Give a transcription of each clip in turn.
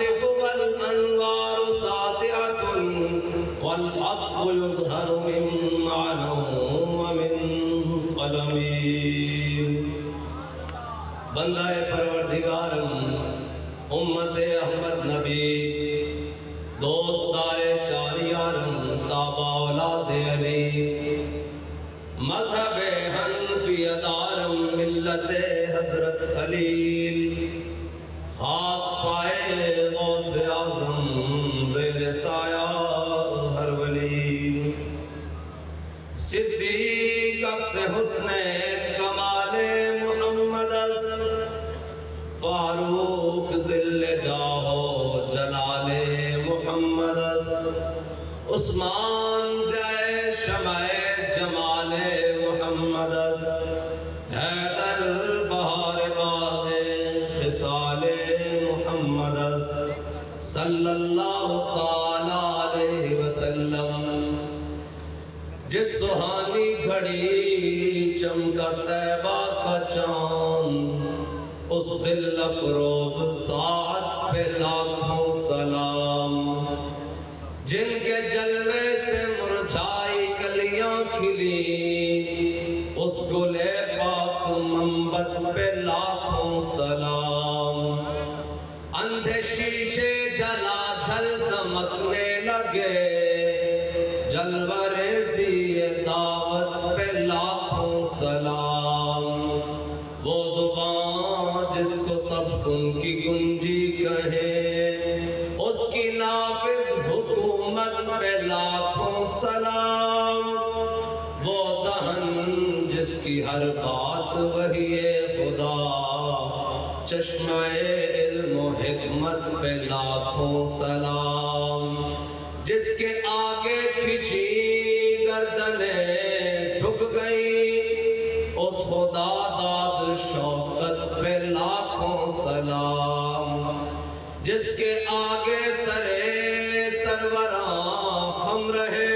الهواتف والأنوار ساطعة والحق يظهر من معنى ومن قلم. بندہ پروردگارم امت احمد نبی دوست دار چاریارم تابع اولاد علی مذہب حنفی دارم ملت حضرت خلیل خاک پائے غوث اعظم زیر سایہ ہر ولی. صدیق عکس حسن کمال محمد فاروق ذل جاہ جلال محمد عثمان ضیاء شمع جمال محمد حیدر بہار باغ خصال محمد صلی اللہ تعالی علیہ وسلم. جس سہانی گھڑی چمکا طیبہ کا چاند اس دل افروز ساعت پہ لاکھوں سلام. جن کے جلوے سے مرجھائی کلیاں کھلی اس گل پاک منبت پہ لاکھوں سلام. اندھے شیشے جلا جل دمکنے لگے جلوہ ریزی دعوت پہ لاکھوں سلام. وہ زبان جس کو سب ان کی گنجی کہے اس کی نافذ حکومت پہ لاکھوں سلام. وہ دہن جس کی ہر بات وحی خدا چشمہ علم و حکمت پہ لاکھوں سلام. جس کے آگے کھچی گردنیں جھک گئی اس خدا داد شوکت پہ لاکھوں سلام. جس کے آگے سرے سروراں خم رہے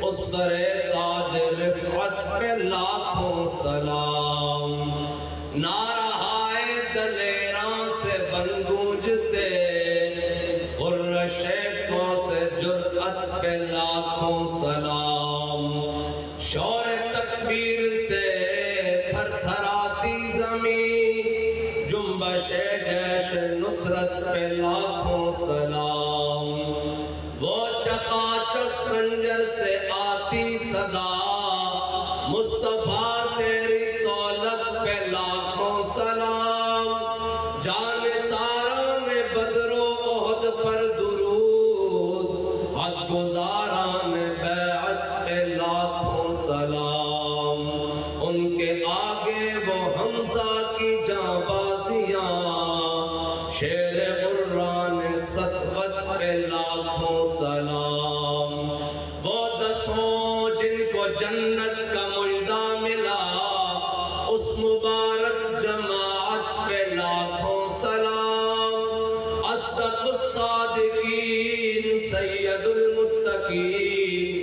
اس سرے تاج رفعت پہ لاکھوں سلام. نعرہائے دلیراں سے بن گونجتے غرشیکوں سے جرأت پہ لاکھوں سلام. شور تکبیر سے تھر تھراتی زمین جنبش جیش نصرت پہ لاکھوں سلام. وہ چقاچق خنجر سے آتی صدا مصطفیٰ تیری سولت پہ لاکھوں سلام. جان ساران بدر و احد پر درود حق گزاران بیعت پہ لاکھوں سلام. ان کے آگے وہ حمزہ کی جانبازیاں شیر قرآن سطوت پہ لاکھوں سلام. وہ دسوں جن کو جنت کا مژدہ ملا اس مبارک جماعت پہ لاکھوں سلام. اصدق الصادقین سید المتقین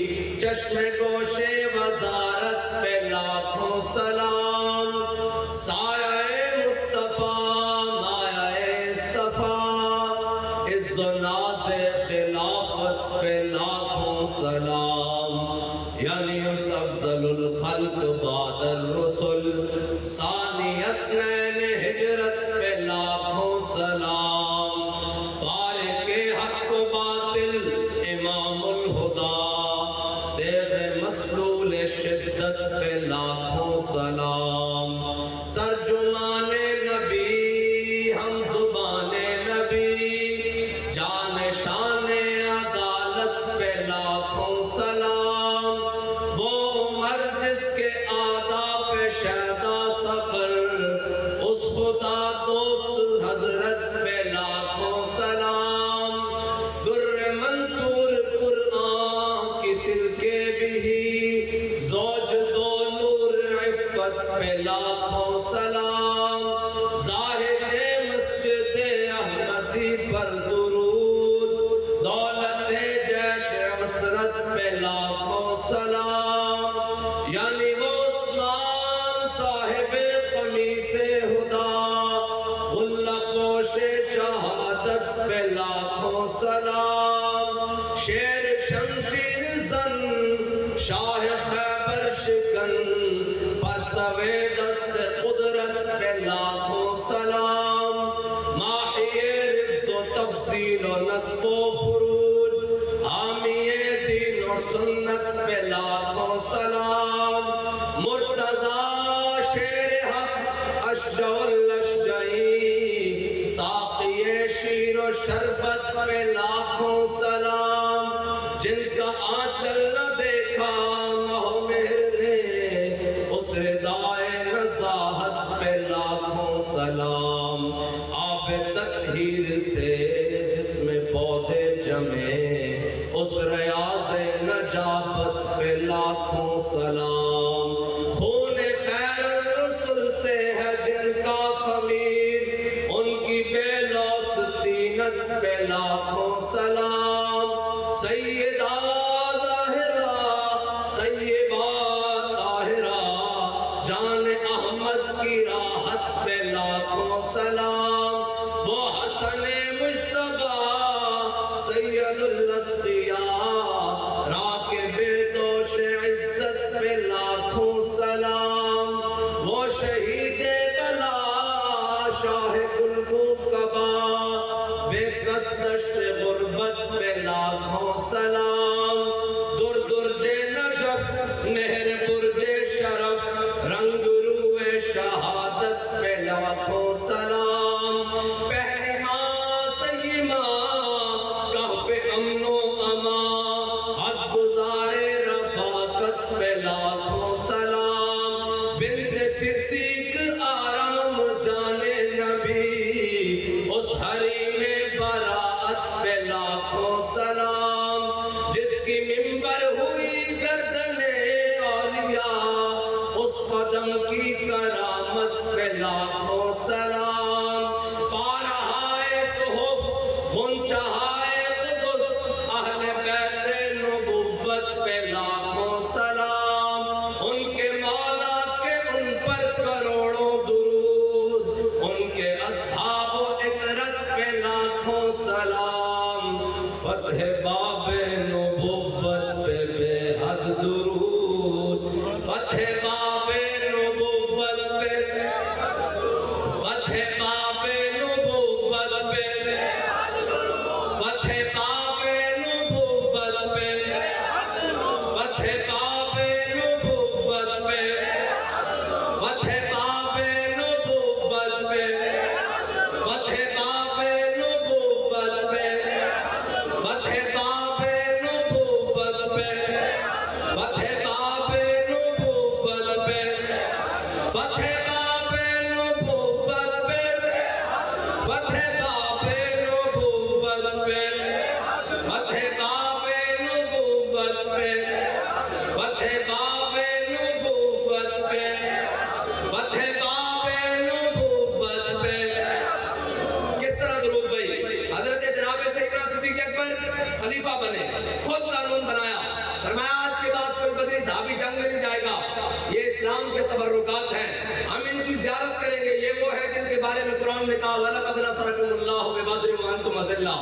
چشم گوش وزارت پہ لاکھوں سلام. سایہ مصطفیٰ مایہ اصطفیٰ عز و ناز خلافت پہ لاکھوں سلام. یعنی افضل الخلق بعد الرسل ثانی اثنین ہجرت پہ لاکھوں سلام. فارق حق و باطل امام الہدا تیغ مسلول شدت پہ لاکھوں سلام، شیر شمشیر زن شاہ خیبر شکن، پرتوے دست قدرت پہ لاکھوں سلام، ماحی رفظ و تفصیل و نصب و خروج، حامی دین و سنت پہ لاکھوں سلام، مرتضی شیر حق اشجع الاشجعی، ساقی شیر و شربت پہ لاکھوں سلام، جن کا آنچل نہ دیکھا ماہ مہر نے، اس ردائے نزاہت پہ لاکھوں سلام، آب تطہیر سے جس میں پودے جمے، اس ریاض نجابت پہ لاکھوں سلام، خون خیر الرسل سے ہے جن کا خمیر، ان کی بے لوث طینت پہ لاکھوں سلام، سیدہ ظاہرہ طیبہ طاہرہ جان احمد کی راحت پہ لاکھوں سلام، وہ حسن مجتبیٰ سید الاسقیاء راکب دوش عزت پہ لاکھوں سلام، وہ شہید بلا شاہ گلبو کبا بے کس دشت غربت پہ لاکھوں سلام، در درج نجف مہر برج شرف رنگ روئے شہادت پہ لاکھوں سلام، پہلی ماں سیمہ کہف امن و امان، حد گزارے رفاقت پہ لاکھوں سلام، بنت صدیق آرام جانے نبی، اس حریم براعت پہ لاکھوں سلام، جس کی منبر ہوئی گردن اولیاء، اس قدم کی کرامت پہ لاکھوں سلام، پارہائے صحف غنچہائے قدس اہل بیت نبوت پہ لاکھوں سلام، ان کے مولا کے ان پر کروڑوں درود، ان کے اصحاب و اطرت پہ لاکھوں سلام، فتح باب نبوت پہ بے حد درود، فتح باب نبوت پہ، فتح باب نبوت پہ، فتح باب نبوت پہ، فتح باب نبوت پہ، فتح باب نبوت پہ، فتح باب نبوت پہ، فتح باب نبوت پہ، فتح باب نبوت پہ، فتح باب نبوت پہ، فتح باب نبوت پہ، فتح باب نبوت پہ، فتح باب نبوت پہ، فتح باب نبوت پہ۔ کس طرح درود بھائی؟ حضرت جناب سیدنا صدیق اکبر خلیفہ بنے، خود قانون بنایا، فرمایا آج کے بعد کوئی بدری صحابی جنگ میں نہیں جائے گا، یہ اسلام کے تبرکات ہیں، ہم ان کی زیارت کریں گے، یہ وہ ہے جن کے بارے میں قرآن نے کہا وَلَقَدْ نَصَرَكُمُ اللَّهُ بِبَدْرٍ وَأَنْتُمْ أَذِلَّةٌ،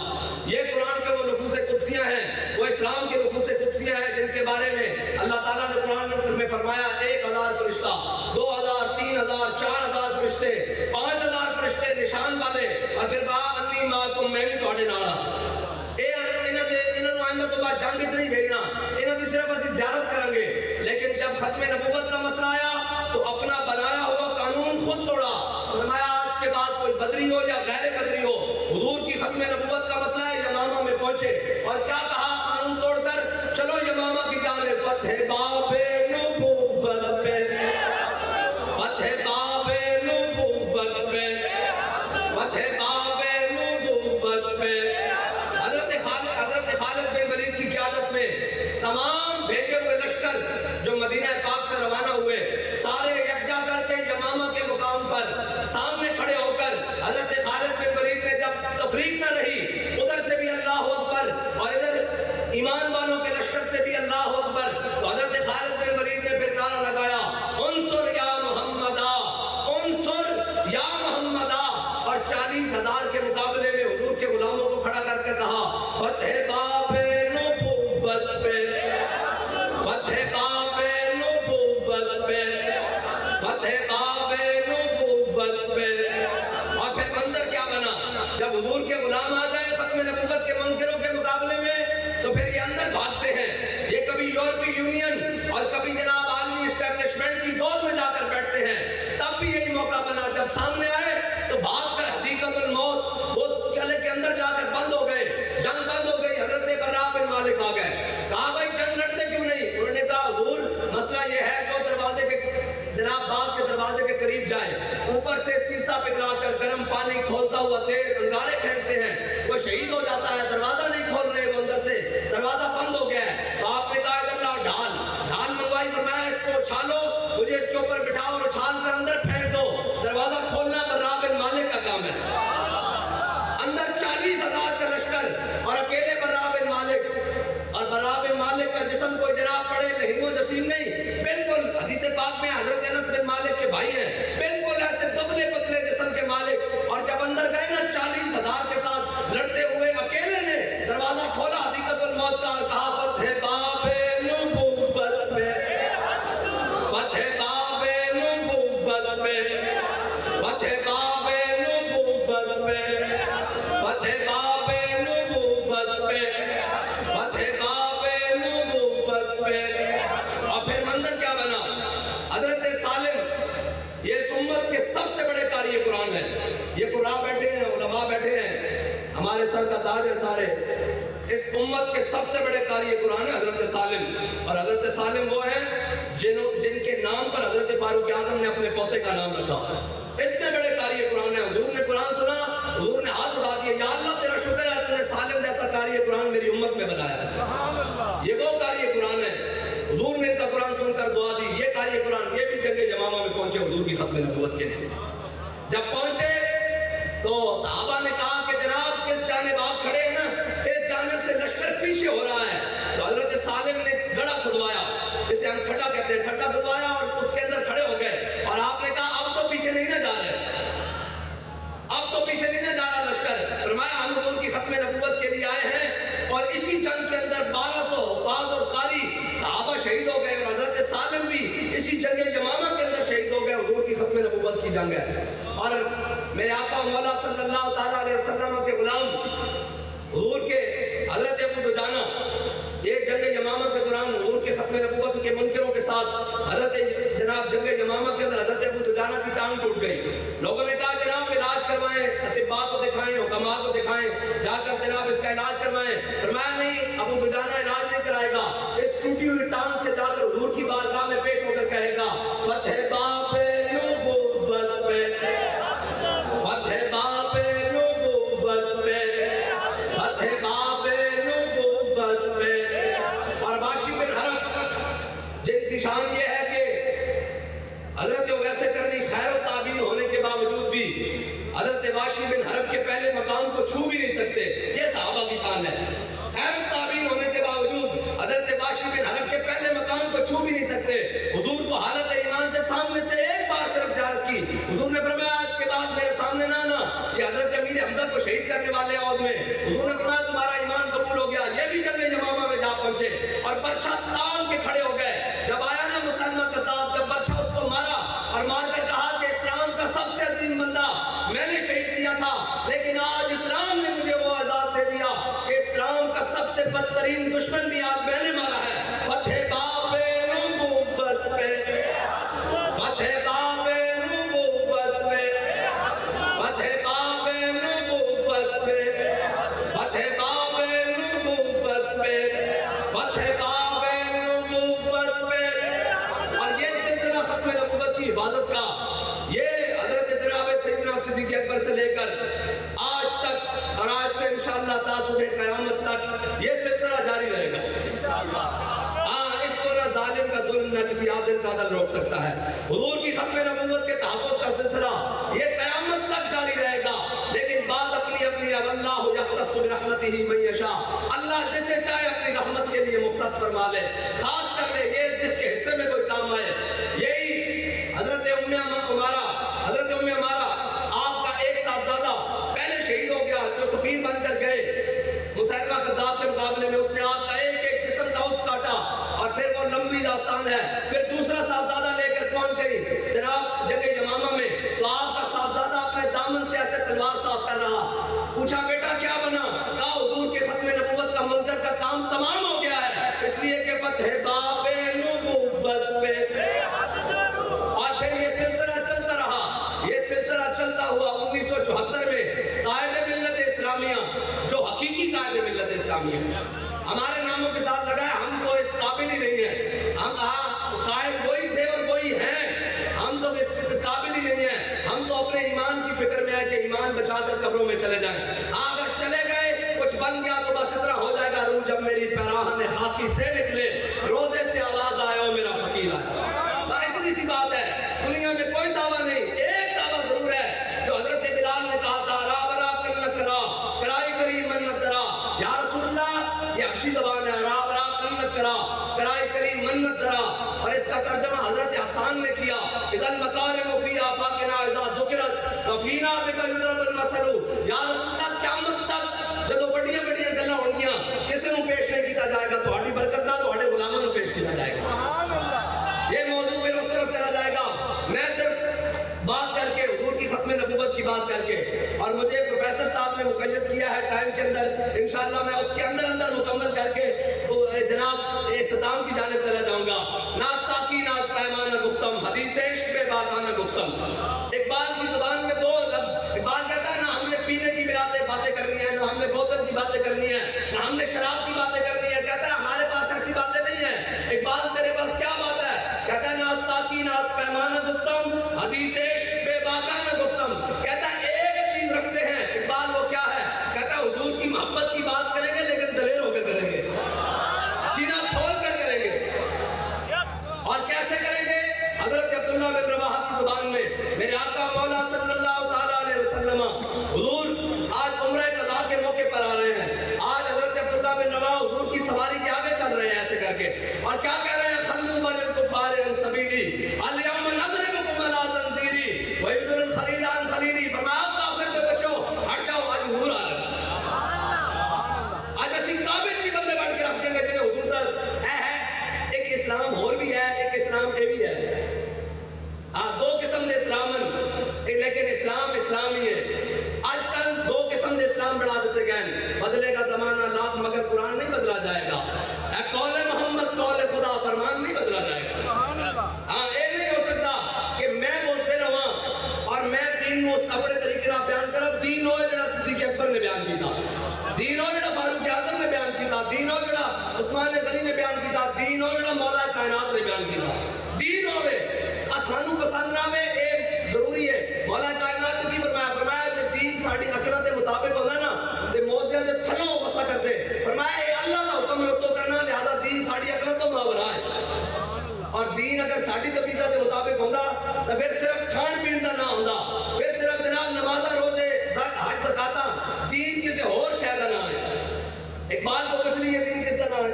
یہ قرآن کے وہ نفوس قدسیہ ہیں، وہ اسلام کے نفوس قدسیہ ہیں جن کے بارے میں اللہ تعالیٰ نے قرآن میں فرمایا 1000 فرشتہ، 2000 3000 4000 فرشتے 5000 فرشتے نشان والے، اور پھر کہا انی معکم، میں بھی تہاڈے نال ہاں۔ انہوں نے آئندہ تو بعد جنگ نہیں بھیجنا، انہوں نے صرف اسی زیارت کریں گے، لیکن جب ختم نبوت کا مسئلہ آیا تو اپنا بنایا ہوا قانون خود توڑا، فرمایا آج کے بعد کوئی بدری ہو یا غیر بدری ہو، حضور کی ختم نبوت کا مسئلہ ہے، یمامہ میں پہنچے اور کیا کہا قانون توڑ کر، چلو یمامہ کی جانب، فتح باب نبوت پہ، فتح باب نبوت پہ، فتح باب نبوت پہ۔ حضرت خالد بن ولید کی قیادت میں تمام بھیجے ہوئے لشکر جو مدینہ پاک سے روانہ ہوئے حضور کے غلام آ جائیں ختم نبوت کے منکروں کے مقابلے میں تو پھر یہ اندر بھاگتے ہیں، یہ کبھی یورپی یونین اور کبھی جناب عالمی اسٹیبلشمنٹ کی گود میں جا کر بیٹھتے ہیں، تب بھی یہی موقع بنا، جب سامنے آئے تو بھاگ کر حدیقت الموت اس قلعے کے اندر جا کر بند ہو گئے، جنگ بند ہو گئی، حضرت براء بن مالک آ گئے، کہا بھائی جنگ لڑتے کیوں نہیں؟ انہوں نے کہا حضور مسئلہ یہ ہے جو دروازے کے جناب باغ کے دروازے کے قریب جائے، اوپر سے سیسا پگھلا کر گرم پانی کھولتا ہوا تیز انگارے پھینکتے ہیں، وہ شہید ہو جاتا ہے، دروازہ نہیں کھول رہے، وہ اندر سے دروازہ بند ہو گیا ہے، تو آپ نے کہا ادھر لاؤ ڈھال منگوائی، فرمایا اس کو اچھالو، مجھے اس کے اوپر بٹھاؤ اور اچھال کر اندر پھینک دو، دروازہ کھولنا براء بن مالک کا کام ہے، اندر 40,000 کا لشکر اور اکیلے براء بن مالک، اور براء بن مالک کا جسم کوئی جناب پڑے لہیم و جسیم نہیں، بالکل حدیث پاک میں حضرت انس بن مالک کے بھائی ہیں، بالکل ایسے دبلے پتلے جسم کے مالک، اور جب اندر گئے نا 40,000 کے ساتھ لڑتے ہوئے اکیلے نے دروازہ کھولا حدیقت الموت کا اور کہا فتح باب نبوت میں، فتح باب نبوت میں، فتح باب نبوت میں، فتح باب نبوت میں، فتح باب نبوت میں، اور پھر منظر کیا بنا؟ حضرت سالم یہ اس امت کے سب سے بڑے قاری قرآن ہیں، یہ قرآن بیٹھے ہیں، علماء بیٹھے ہیں، ہمارے سر کا تاج ہے سارے، اس امت کے سب سے بڑے قاری قرآن ہے حضرت سالم، اور حضرت سالم وہ ہیں جن کے نام پر حضرت فاروق اعظم نے اپنے پوتے کا نام رکھا، اتنے بڑے قاری قرآن ہیں، حضور نے قرآن سنا، حضور نے ہاتھ اٹھا دیا، یا اللہ تیرا شکر ہے تو نے سالم جیسا قاری قرآن میری امت میں بنایا ہے، یہ وہ قاری قرآن ہے، حضور نے ان کا قرآن سن کر دعا دی، یہ قاری قرآن، یہ بھی جنگ یمامہ میں پہنچے حضور کی ختم نبوت کے لیے، جب پہنچے تو صحابہ نے کہا کہ جناب جس جانب آپ کھڑے ہیں نا اس جانب سے لشکر پیچھے ہو رہا ہے، تو حضرت سالم نے گڑھا کھدوایا، جسے ہم کھڈا کہتے ہیں، کھڈا کھدوایا اور اس کے اندر کھڑے ہو گئے، اور آپ نے کہا اب تو پیچھے نہیں نہ جا رہے، اب تو پیچھے نہیں نہ جا رہا لشکر، فرمایا ہم حضور کی ختم نبوت کے لیے آئے ہیں، اور اسی جنگ کے اندر 1200 حفاظ اور قاری صحابہ شہید ہو گئے، اور حضرت سالم بھی اسی جنگ یمامہ کے اندر شہید ہو گئے، حضور کی ختم نبوت کی جنگ ہے، اور میرے آقا مولا صلی اللہ تعالیٰ علیہ وسلم کے غلام حضور کے حضرت ابو دجانہ یہ جنگ یمامہ کے دوران حضور کے ختم نبوت کے منکروں کے ساتھ حضرت جناب جنگ یمامہ کے اندر حضرت ابو دجانہ کی ٹانگ ٹوٹ گئی، لوگوں نے کہا جناب علاج کروائیں، اطباء کو دکھائیں، حکماء کو دکھائیں، جا کر جناب اس کا علاج کروائیں، فرمایا نہیں ابو دجانہ علاج نہیں کرائے گا، اس ٹوٹی ہوئی ٹانگ سے جا کر حضور کی بارگاہ میں پیش ہو کر کہے گا فتح باب نبوت میں، فتح باب نبوت میں، فتح باب نبوت میں، اور واشی بن حرب جن کی شان یہ ہے کہ حضرت ویسے کرنی خیر و تعبین ہونے کے باوجود بھی حضرت واشی بن حرب کے پہلے مقام کو چھو بھی نہیں سکتے، یہ صحابہ کی شان ہے، خیر و تعبین ہونے کے باوجود حضرت واشی بن حرب کے پہلے مقام کو چھو بھی نہیں سکتے، حضور کو حالت ایمان سے سامنے سے ایک بار صرف زیارت کی، حضور نے فرمایا آج کے بعد میرے سامنے نہ آنا، یہ حضرت امیر حمزہ کو شہید کرنے والے عہد میں، حضور نے فرمایا تمہارا ایمان قبول ہو گیا، یہ بھی جنگ یمامہ میں جا پہنچے اور برچھا تان کے کھڑے ہو گئے، جب آیا نا مسلمہ کذاب، جب برچھا اس کو مارا اور مار کر کہا کہ اسلام کا سب سے عظیم بندہ میں نے شہید کیا تھا، لیکن آج اسلام نے مجھے وہ اعزاز دے دیا کہ اسلام کا سب سے بدترین دشمن بھی آج میں نے مارا ہے، فتح باب نبوت پہ، فتح باب نبوت پہ، فتح باب نبوت پہ، فتح باب نبوت پہ، فتح باب نبوت پہ، اور یہ سلسلہ ختم نبوت کی حفاظت کا یہ حضرت جناب سیدنا صدیق اکبر سے لے کر آج تک اور آج سے انشاءاللہ تا صبح قیامت تک یہ سلسلہ جاری رہے گا، اس کو نہ ظالم کا ظلم نہ کسی عادل کا عدل روک سکتا ہے، حضور کی ختم نبوت کے تحفظ کا سلسلہ یہ قیامت تک جاری رہے گا، لیکن بات اپنی اپنی اب اللہ یختص برحمتہ من یشاء، اللہ جسے چاہے اپنی رحمت کے لیے مختص فرما لے، خاص کر لے یہ جس کے حصے میں کوئی کام آئے، یہی حضرت ام عمارہ آپ کا ایک صاحبزادہ پہلے شہید ہو گیا جو سفیر بن کر گئے مسیلمہ کذاب کے مقابلے میں، اس نے آپ کا ایک ایک جسم کا عضو کاٹا، اور پھر وہ لمبی داستان ہے، پھر دوسرا صاحبزادہ لے کر پہنچ گئی جناب جنگ یمامہ میں، تو آپ کا صاحبزادہ اپنے دامن سے ایسے تلوار صاف کر رہا، پوچھا قائد ملت اسلامی ہے. ہمارے ناموں کے ساتھ لگا ہے, ہم تو اس قابل ہی نہیں ہیں. ہم قائد وہی تھے اور وہی ہیں, ہم تو اس قابل ہی نہیں ہیں. ہم تو اپنے ایمان کی فکر میں ہے کہ ایمان بچا کر قبروں میں چلے جائیں. اگر چلے گئے کچھ بن گیا تو بس اتنا ہو جائے گا, روح جب میری پیراہن خاکی سے نکلے, روزے سے آواز آئے او میرا فقیر آئے. اتنی سی بات ہے. دنیا میں کوئی دعویٰ نہیں, ایک دعویٰ ضرور ہے جو حضرت بلال نے کہا تھا, را برا کنت کرا کرائی کری منت کرا. یا رسول اللہ, یہ حبشی زبان ہے, را برا کنت کرا کرائی کری منت کرا, اور اس کا ترجمہ حضرت حسان نے کیا, اذا المکارم فی آفاقنا اذا ذکرت وفینا بک یضرب المثل. یا رسول اللہ, قیامت تک جدو بڑیاں بڑیاں گلاں ہونگیاں کسی نوں پیش نہیں کیتا جائے گا, تہاڈی برکت نال تہاڈے غلاماں نوں پیش کیتا جائے گا. یہ موضوع پھر اس طرف چلا جائے گا. میں صرف بات کر کے حضور کی ختم نبوت کی بات کر کے, اور مجھے پروفیسر صاحب نے مقید کیا ہے ٹائم کے اندر, انشاءاللہ میں اس کے اندر مکمل کر کے جناب اختتام کی جانب چلا جاؤں گا. ناز ساکی ناز پیمانہ گفتم, حدیث عشق پہ باقانہ گفتم. اقبال کی زبان میں دو لفظ, اقبال کہتا ہے نہ ہم نے پینے کی باتیں کرنی ہیں, نہ ہم نے بوتل کی باتیں کرنی ہیں, نہ ہم نے شراب کی باتیں کرنی ہے. کہتا ہے ہمارے پاس ایسی باتیں نہیں ہیں. اقبال تیرے پاس کیا بات ہے؟ کہتا ہے ناز ساکی ناز پیمانہ گفتم, حدیث عشق بے باقانہ گفتم. کہتا ہے ایک چیز رکھتے ہیں. اقبال وہ کیا ہے؟ کہتا ہے حضور کی محبت کی بات کریں گے لیکن دلیر ہو کے کریں گے, سینہ کھول کر کریں گے. اور کیسے کریں گے؟ حضرت عبداللہ بن رواحہ کی زبان میں, میرے آقا مولا صلی اللہ تعالیٰ علیہ وسلم حضور آج عمرہ قضاء کے موقع پر آ رہے ہیں. آج حضرت عبداللہ بن رواحہ حضور کی سواری کے آگے چل رہے ہیں ایسے کر کے, اور کیا کہہ رہے ہیں؟ خلو بن الکفار عن سبیلی الیوم نضربکم علی تنزیلی ویبذل الخلیل عن خلیلی. فرمایا کافر کے بچو ہٹ جاؤ, آج حضور آ رہے ہیں. آج اسی قابل بھی بندے بڑھ کے رکھ دیں گے جنہیں حضور تک اے ہے. ایک اسلام اور بھی ہے, ایک اسلام اے بھی ہے. دو قسم دے اسلامن, لیکن اسلام ہی ہے. آج کل دو قسم دے اسلام بنا دیتے گئے. بدلے گا زمانہ لاکھ مگر قرآن نہیں بدلا جائے گا. اے قول محمد قول خدا, فرمان نہیں بدلا جائے گا. یہ نہیں ہو سکتا کہ میں بولتے رہا اور میں دین کو اپنے طریقے سے بیان کرا. دین ہو جڑا صدیق اکبر نے بیان کیتا, دین ہو جڑا فاروق اعظم نے بیان کیتا, دین ہو جڑا عثمان غنی نے بیان کیتا, دین ہو جڑا مولا کائنات نے بیان کیتا. دین ہوے سانو پسند نہ آوے اے ضروری ہے. مولا کائنات نے کی فرمایا جو دین ساڈی عقل دے مطابق ہونا نا تے موضوع دے تھلوں وسا کرتے. فرمایا اے اللہ دا حکم ہے تو کرنا, لہذا دین ساڈی عقل تو ماورا ہے. اور دین اگر ساڈی طبیعت دے مطابق ہوندا تو پھر صرف کھان پین دا نہ ہوندا, پھر صرف جناب نمازاں روزے حج زکاتاں, دین کسی اور شے دا نہ ہے. اقبال کو کچھ نہیں ہے, دین کس دا نہ ہے.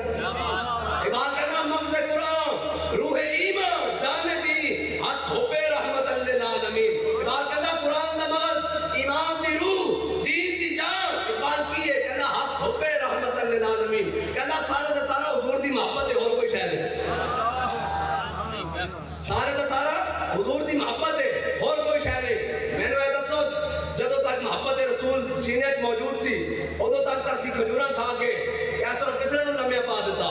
اقبال کہنا مغز قرآن روح ایمان جان دی ہس ہوپے رحمت للعالمین. اقبال کہنا قرآن دا مغز, ایمان دی روح, دین دی جان. اقبال کی ہے کہنا ہس ہوپے رحمت للعالمین. کہنا سارا دا سارا حضور دی محبت ہے, اور کوئی شے نہیں. سارے دا سارا حضور دی محبت ہے, اور کوئی شے نہیں. میں نے دسو جدوں تک محبت رسول سینے موجود سی ادوں تک اسی کھجوراں کھا کے کیسا کسی نے لمحہ پا دیتا.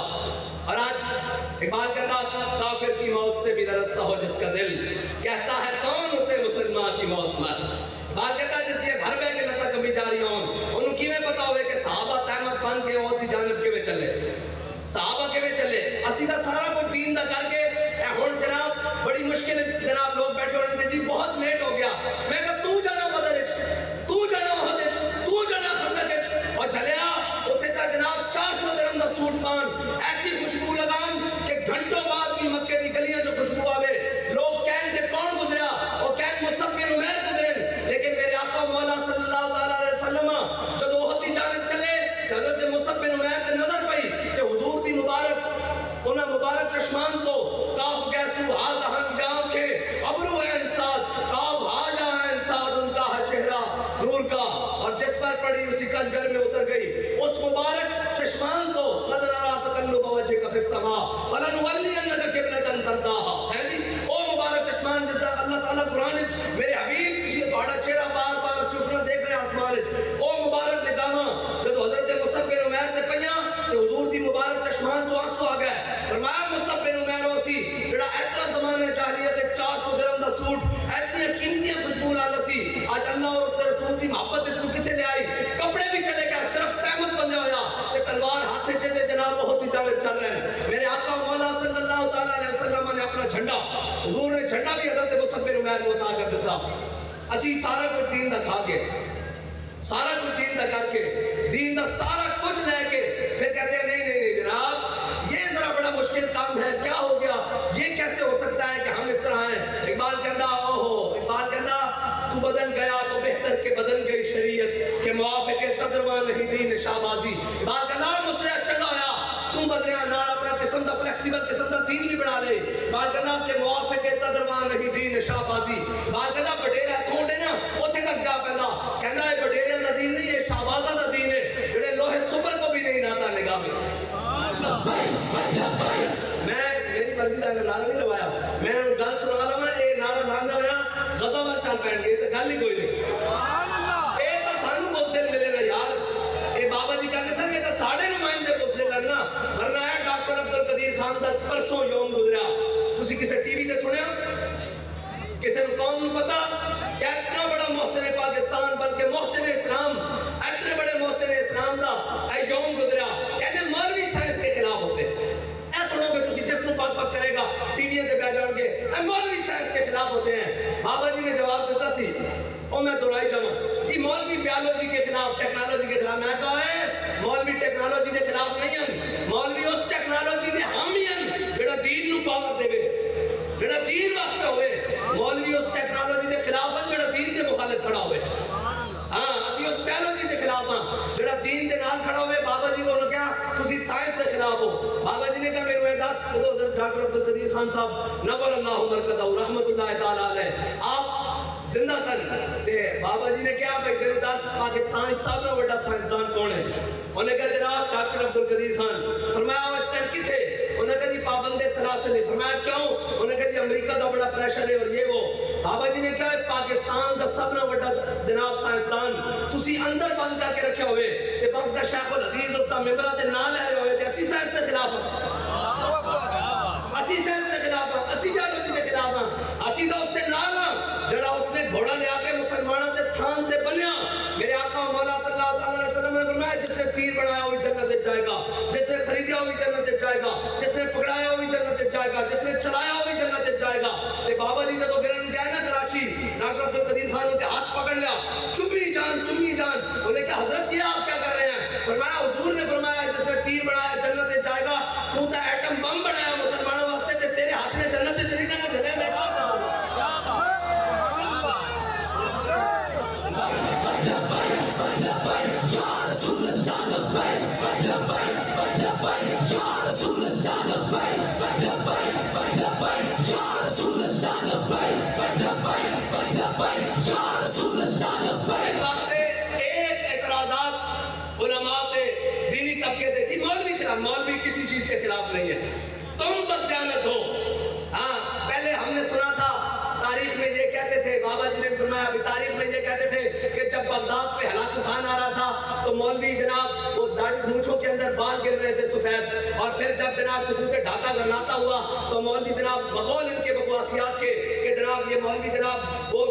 اور آج اقبال کہتا کافر کی موت سے بھی درستہ ہو جس کا دل, کہتا ہے کون اسے مسلمان کی موت مر. اقبال کہتا ہے جس کے گھر بہ کے لتا کبھی جاری ہون انہوں کیویں پتا ہوئے کہ صحابہ تحمت بن کے موت کی جانب کے چلے, صحابہ کے چلے. اسی دا سارا کو دین دا کر کے ہن جناب بڑی مشکل جناب لوگ بیٹھے ہونے تھے جی بہت لیٹ ہو گیا. میں کہا تو جانا بدر وچ, تو جانا وہاں وچ, تو جانا خندق وچ, اور چلیا اوتھے تا جناب 400 درہم دا سوٹ پان, ایسی خوشبو لگان کہ گھنٹوں بعد بھی مکے دی گلیاں جو خوشبو آوے. لوگ کہن کہ کون گزریا, اور کہن مصعب بن عمیر گزرے. لیکن میرے آقا مولا صلی اللہ تعالیٰ علیہ وسلم جب احد دی جانب چلے حضرت مصعب بن عمیر تے نظر پئی کہ حضور دی مبارک انہاں مبارک سارا کچھ دین دا کر کے دین دا سارا کچھ لے کے پھر کہتے ہیں نہیں جناب یہ ذرا بڑا مشکل کام ہے, کیا ہو گیا, یہ کیسے ہو سکتا ہے کہ ہم اس طرح ہیں. اقبال کہتا تو بدل گیا تو بہتر کے بدل گئی شریعت کے موافق تدروا نہیں دین شہبازی. اقبال کہتا مجھ سے اچھا ہویا تم بدلیا نال اپنا قسم دا فلیکسیبل قسم دا دین بھی بنا لے. اقبال کہتا کہ موافق تدروا نہیں دین شہبازی. اقبال کہتا بڈیرا تھوڑے نا اوتھے تک جا پہلا کہنا ہے بڈیرا دا دین نہیں, یہ شہبازہ دا دین ہے جڑے لوہے سپر کو بھی نہیں لاتا نگاہ میں. میں میری مرضی کا نعرہ نہیں لوایا, میں گل سنا لوا یہ نعرہ لانا ہوا غزہ وال چل پین گے تو گل ہی کوئی نہیں. یہ تو سانو بزدل ملے گا یار. یہ بابا جی کہتے سن یہ تو ساڑھے نمائندے بزدل لگنا, ورنہ ہے ڈاکٹر عبدالقدیر خان دا پرسوں یوم گزریا. تسی کسے ٹی وی تے سنیا, کسے نو قوم نو پتا کہ اتنا بڑا محسن پاکستان بلکہ محسن اسلام اتنے بڑے محسن اسلام دا اے یوم گزریا کہتے مولوی سائنس کے خلاف ہوتے. اے سنو گے تسی جس نو پاک پاک کرے گا ٹی وی تے بیٹھ جان گے اے مولوی سائنس کے خلاف ہوتے ہیں. بابا جی نے جواب دیتا سی او میں دہرائی جاواں جی مولوی بیالوجی کے خلاف ٹیکنالوجی کے خلاف. میں کہا ہے مولوی ٹیکنالوجی کے خلاف نہیں ہیں, مولوی اس ٹیکنالوجی دے حامی ہیں جڑا دین نو پاور دے جڑا دین واسطے ہوئے. مولوی اس ٹیکنالوجی دے خلاف ہیں جڑا دین دے مخالف کھڑا ہوئے. ہاں اسی اس بیالوجی دے خلاف ہیں جڑا دین دے نال کھڑا ہوئے. بابا جی کو کیا تسی سائنس دے خلاف ہو. بابا جی نے کہا میرے وہ 10 ڈاکٹر عبدالقدیر خان صاحب نور اللہ مرکزہ رحمت اللہ تعالی علیہ آپ زندہ سن تے بابا جی نے کیا بھائی میرے 10 پاکستان سب نے بڑا سائنسدان کون ہے. انہوں نے کہا جناب ڈاکٹر عبدالقدیر خان. فرمایا اس ٹائم کتھے, انہوں نے کہا جی پابند سلاسل. فرمایا کیوں, انہوں نے کہا جی امریکہ دا بڑا پریشر ہے اور یہ وہ. بابا جی نے کہا پاکستان دا سب نے بڑا جناب سائنسدان تسی اندر بند کر کے رکھے ہوئے تے وقت دا شیخ الحدیث اس دا ممبرہ تے نہ لے ہوئے تے اسی سائنس دے خلاف ہیں, اسی سائنس دے خلاف ہیں, اسی بیالوجی دے خلاف ہیں, اسی دا اس تے نال ہیں جڑا اس نے گھوڑا لیا کے مسلمانوں تے تھان تے بنیا. میرے آقا مولا صلی اللہ علیہ وسلم نے فرمایا جس نے تیر بنایا وہی جنت میں جائے گا, جس نے خریدا وہی جنت میں جائے گا, جس نے پکڑایا وہی جنت میں جائے گا, جس نے چلایا وہی جنت میں جائے گا. تے بابا جی سے تو گرن گیا نا کراچی, ڈاکٹر عبدالقدیر خان کے ہاتھ پکڑ لیا, چمی جان. انہوں نے کہا حضرت کیا آپ کیا کر رہے ہیں. فرمایا حضور نے فرمایا جس نے تیر بنایا جنت میں جائے گا, تو تے ایٹم بم بنایا مسلمانوں واسطے تے تیرے ہاتھ میں جنت میں چلی جانا جھلے میں. اس واسطے ایک اعتراضات علماء تے دینی طبقے تے تھی مولوی خلاف. مولوی کسی چیز کے خلاف نہیں ہے, تم بددیانت ہو. ہاں پہلے ہم نے سنا تھا تاریخ میں یہ کہتے تھے, بابا جی نے فرمایا ابھی تاریخ میں یہ کہتے تھے کہ جب بغداد پہ ہلاکو خان آ رہا تھا تو مولوی جناب وہ داڑھی مونچھوں کے اندر بال گر رہے تھے سفید, اور پھر جب جناب سکون کے ڈھاکہ گرناتا ہوا تو مولوی جناب بقول ان کے بکواسیات کے کہ جناب یہ مولوی جناب وہ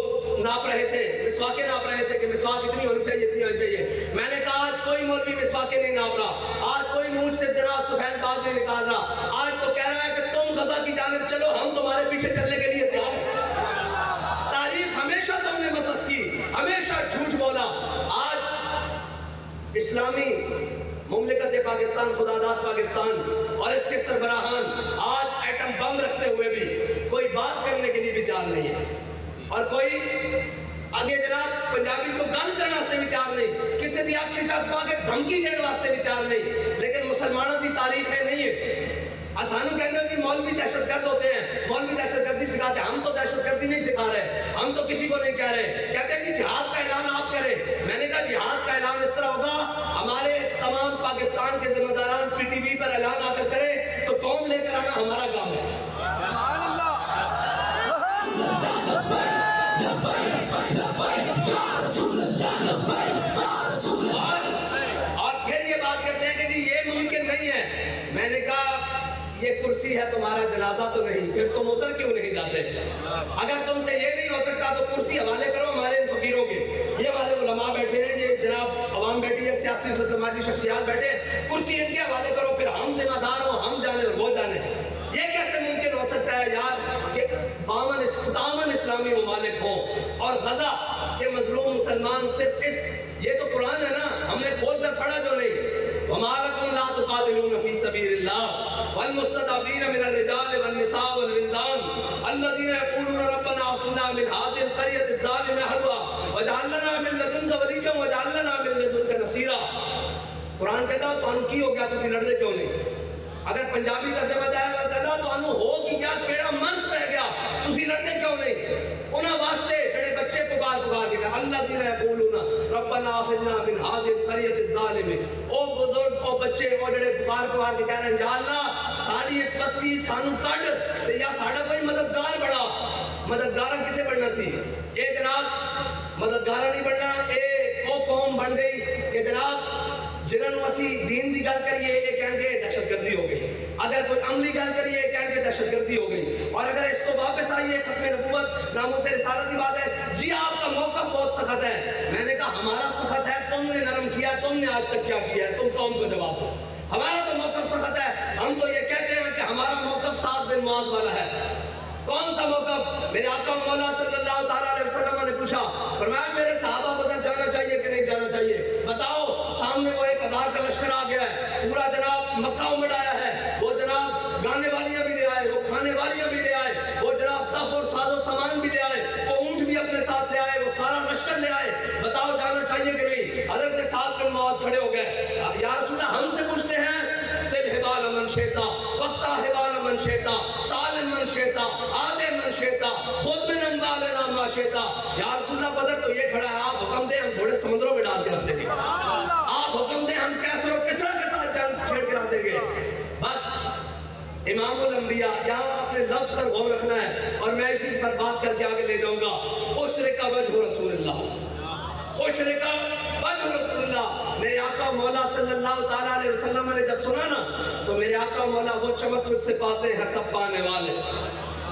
ناپ رہے تھے, مسواکیں ناپ رہے تھے کہ مسواک اتنی ہونی چاہیے اتنی ہونی چاہیے. میں نے کہا آج کوئی مولوی مسواکیں نہیں ناپ رہا, آج کوئی مونچھ سے جناب سفید بال نہیں نکال رہا. آج تو کہہ رہا ہے کہ تم غزہ کی جانب چلو, ہم تمہارے پیچھے چلنے کے لیے تیار ہیں. تاریخ ہمیشہ تم نے مسخ کی, ہمیشہ جھوٹ بولا. آج اسلامی مملکت پاکستان خداداد پاکستان اور اس کے سربراہان آج ایٹم بم رکھتے ہوئے بھی کوئی بات کرنے کے لیے بھی تیار نہیں ہے, اور کوئی آگے جناب پنجابی کو گل کرنا سے بھی تیار نہیں, کسی دی آنکھیں چاک پا کے دھمکی دینے واسطے بھی تیار نہیں. لیکن مسلمانوں کی تاریخ ہے نہیں ہے. آسانو کہتے ہیں کہ مولوی دہشت گرد ہوتے ہیں, مولوی دہشت گردی سکھاتے ہیں. ہم تو دہشت گردی نہیں سکھا رہے, ہم تو کسی کو نہیں کہہ رہے. کہتے ہیں کہ جہاد کا اعلان آپ کریں. میں نے کہا جہاد کا اعلان اس طرح ہوگا, ہمارے تمام پاکستان کے ذمہ داران پی ٹی وی پر اعلان آ کر کریں تو قوم لے کر آنا ہمارا کام ہے. اور پھر یہ بات کرتے ہیں کہ جی یہ ممکن نہیں ہے. میں نے کہا یہ کرسی ہے تمہارا جنازہ تو نہیں, پھر تم ادھر کیوں نہیں جاتے؟ اگر تم سے یہ نہیں ہو سکتا تو کرسی حوالے کرو ہمارے ان فقیروں کے. یہ والے علماء بیٹھے ہیں, یہ جناب عوام بیٹھی ہے, سیاسی و سماجی شخصیات بیٹھے ہیں, کرسی ان کے حوالے کرو, پھر ہم ذمہ دار ہوں, ہم جانے اور وہ جانے. یہ کیسے ممکن ہو سکتا ہے یار کہ 57 اسلامی ممالک ہوں اور غزہ کے مظلوم مسلمان صرف یہ تو قرآن کہتا تو انو کی ہو گیا تسی لڑتے کیوں نہیں؟ اگر پنجابی ترجمہ جائے کہتا تو انو ہو کی کیا کیڑا مرض پہ گیا تسی لڑتے کیوں نہیں؟ انہاں واسطے جڑے بچے پکار کے اللہ زیرہ یقولون ربنا آخرنا من حاضر القریۃ الظالم، او بزرگ او بچے او جڑے پکار کے کہہ رہے ہیں یا اللہ ساری اس بستی سانو کڈ یا ساڈا کوئی مددگار بڑا۔ مددگار کتے بڑھنا سی؟ اے جناب مددگار نہیں بڑھنا، اے او قوم بن گئی کہ جناب جنہوں اسی دین دی گل کریے یہ کہیں گے دہشت گردی ہو گئی، اگر کوئی عملی گل کریے یہ کہیں گے دہشت گردی ہو گئی، اور اگر اس کو واپس آئیے ختم نبوت ناموس رسالت کی بات ہے جی آپ کا موقف بہت سخت ہے۔ میں نے کہا ہمارا سخت ہے، تم نے نرم کیا، تم نے آج تک کیا کیا ہے، تم قوم کو جواب دو۔ ہمارا تو موقف سخت ہے، ہم تو یہ کہتے ہیں کہ ہمارا موقف سعد بن معاذ والا ہے۔ کون سا موقف؟ میرے آقا مولا صلی اللہ تعالیٰ علیہ وسلم نے پوچھا، فرمایا میرے صحابہ بدر جانا چاہیے کہ نہیں جانا چاہیے؟ بتاؤ، سامنے وہ 1000 کا لشکر آ گیا ہے، پورا جناب مکہ امڑ آیا ہے، وہ جناب گانے والیاں بھی لے آئے، وہ کھانے والیاں بھی لے آئے، وہ جناب تف اور ساز و سامان بھی لے آئے، وہ اونٹ بھی اپنے ساتھ لے آئے، وہ سارا لشکر لے آئے، بتاؤ جانا چاہیے کہ نہیں؟ حضرت سعد بن معاذ کھڑے ہو گئے، یا رسول اللہ ہم سے پوچھتے ہیں سل حبال من شیتا وقتا حبال من شیتا سالم من شیتا آدے من شیتا خود من انبالنا ما شیتا۔ یا رسول اللہ بدر تو یہ کھڑا ہے، آپ حکم دیں ہم گھوڑے سمندروں میں ڈال کے رکھ دیں گے، آپ حکم دیں ہم کیسر و کسرا کے ساتھ جنگ چھیڑ کے رکھ دیں گے۔ بس امام الانبیاء یہاں اپنے لفظ پر غور رکھنا ہے، اور میں اسی پر بات کر کے آگے لے جاؤں گا۔ اشرق وجہ رسول اللہ، اشرق وجہ رسول اللہ۔ میرے آقا مولا صلی اللہ تعالیٰ علیہ وسلم نے جب سنا نا تو میرے آقا مولا وہ چمک تجھ سے پاتے ہیں سب پانے والے،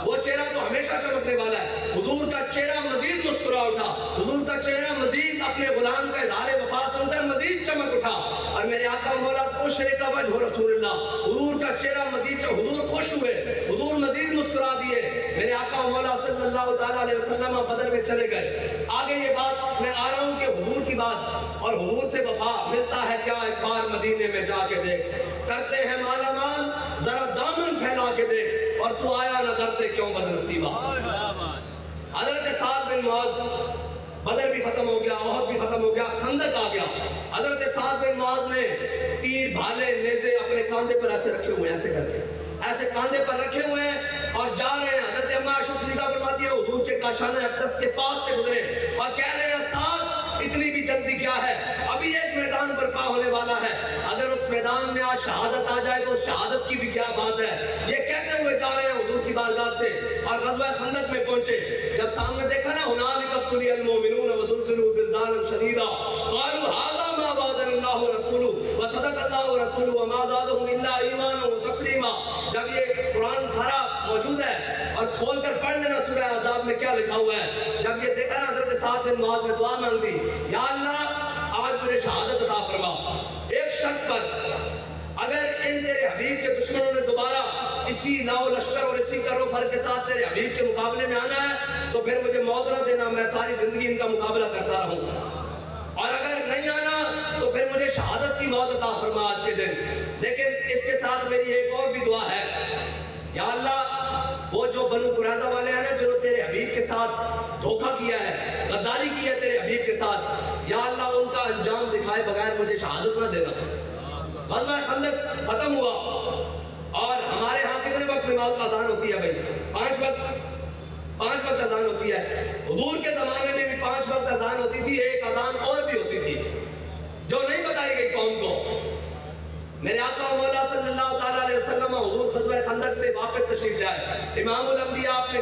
وہ چہرہ تو ہمیشہ چمکنے والا ہے۔ حضور کا چہرہ مزید مسکرا اٹھا، حضور کا چہرہ مزید اپنے غلام کا اظہار وفا سن کر مزید چمک اٹھا، اور میرے آقا مولا اشرق وجہ رسول اللہ، حضور کا چہرہ مزید حضور خوش ہوئے، حضور مزید مسکرا دیے۔ میرے آقا مولا صلی اللہ تعالیٰ علیہ وسلم بدر میں چلے گئے۔ آگے یہ بات میں آ رہا ہوں کہ حضور کی بات اور حضور سے وفا ملتا ہے کیا؟ ایک بار مدینے میں جا کے دیکھ، کرتے ہیں مالا مال ذرا دامن پھیلا کے دیکھ، اور تو آیا نہ کرتے کیوں بد نصیبہ۔ حضرت سعد بن معاذ بدر بھی ختم ہو گیا، احد بھی ختم ہو گیا، خندق آ گیا۔ حضرت سعد بن معاذ نے تیر بھالے نیزے اپنے کاندھے پر ایسے رکھے ہوئے ہیں، ایسے کر کے ایسے کاندھے پر رکھے ہوئے ہیں اور جا رہے ہیں۔ حضرت اماں عائشہ صدیقہ فرماتی ہے حضور کے کاشانہ اقدس کے پاس سے گزرے اور کہہ رہے ہیں سعد اتنی بھی جلدی کیا ہے، ابھی ایک میدان برپا ہونے والا ہے، اگر اس میدان میں آج شہادت آ جائے تو اس شہادت کی بھی کیا بات ہے۔ یہ کہتے ہوئے جا رہے ہیں حضور کی بارگاہ سے اور غزوہ خندق میں پہنچے۔ جب سامنے دیکھا نا هنالک ابتلی المؤمنون وزلزلوا زلزالا شدیدا قالوا هذا ما وعدنا الله ورسوله وصدق الله ورسوله وما زادهم الا ایمانا وتسلیما۔ جب یہ قرآن سارا موجود ہے اور کھول کر پڑھ لینا سورہ احزاب میں کیا لکھا ہوا ہے، جب یہ دیکھا نا حضرت سعد بن معاذ نے دعا مانگ دی، یا اللہ آج مجھے شہادت عطا فرما ایک شرط پر، اگر ان تیرے حبیب کے دشمنوں نے دوبارہ اسی لاؤ لشکر اور اسی کرو فر کے ساتھ تیرے حبیب کے مقابلے میں آنا ہے تو پھر مجھے موت نہ دینا، میں ساری زندگی ان کا مقابلہ کرتا رہوں، اور اگر نہیں آنا تو پھر مجھے شہادت کی موت عطا فرما آج کے دن۔ لیکن اس کے ساتھ میری ایک اور بھی دعا ہے، یا اللہ وہ جو بنو قریظہ والے ہیں نا جنہوں تیرے حبیب کے ساتھ دھوکہ کیا ہے، غداری کی ہے تیرے حبیب کے ساتھ، یا اللہ ان کا انجام دکھائے بغیر مجھے شہادت نہ دینا۔ غزوہ خندق ختم ہوا اور ہمارے ہاں کتنے وقت نماز اذان ہوتی ہے بھائی؟ 5 وقت اذان ہوتی ہے۔ حضور کے زمانے میں بھی 5 وقت اذان ہوتی تھی، ایک اذان اور بھی ہوتی تھی جو نہیں بتائی گئی قوم کو۔ میرے آقا مولا صلی اللہ تعالیٰ علیہ وسلم حضور غزوہ خندق سے واپس تشریف لائے، امام الانبیاء اپنے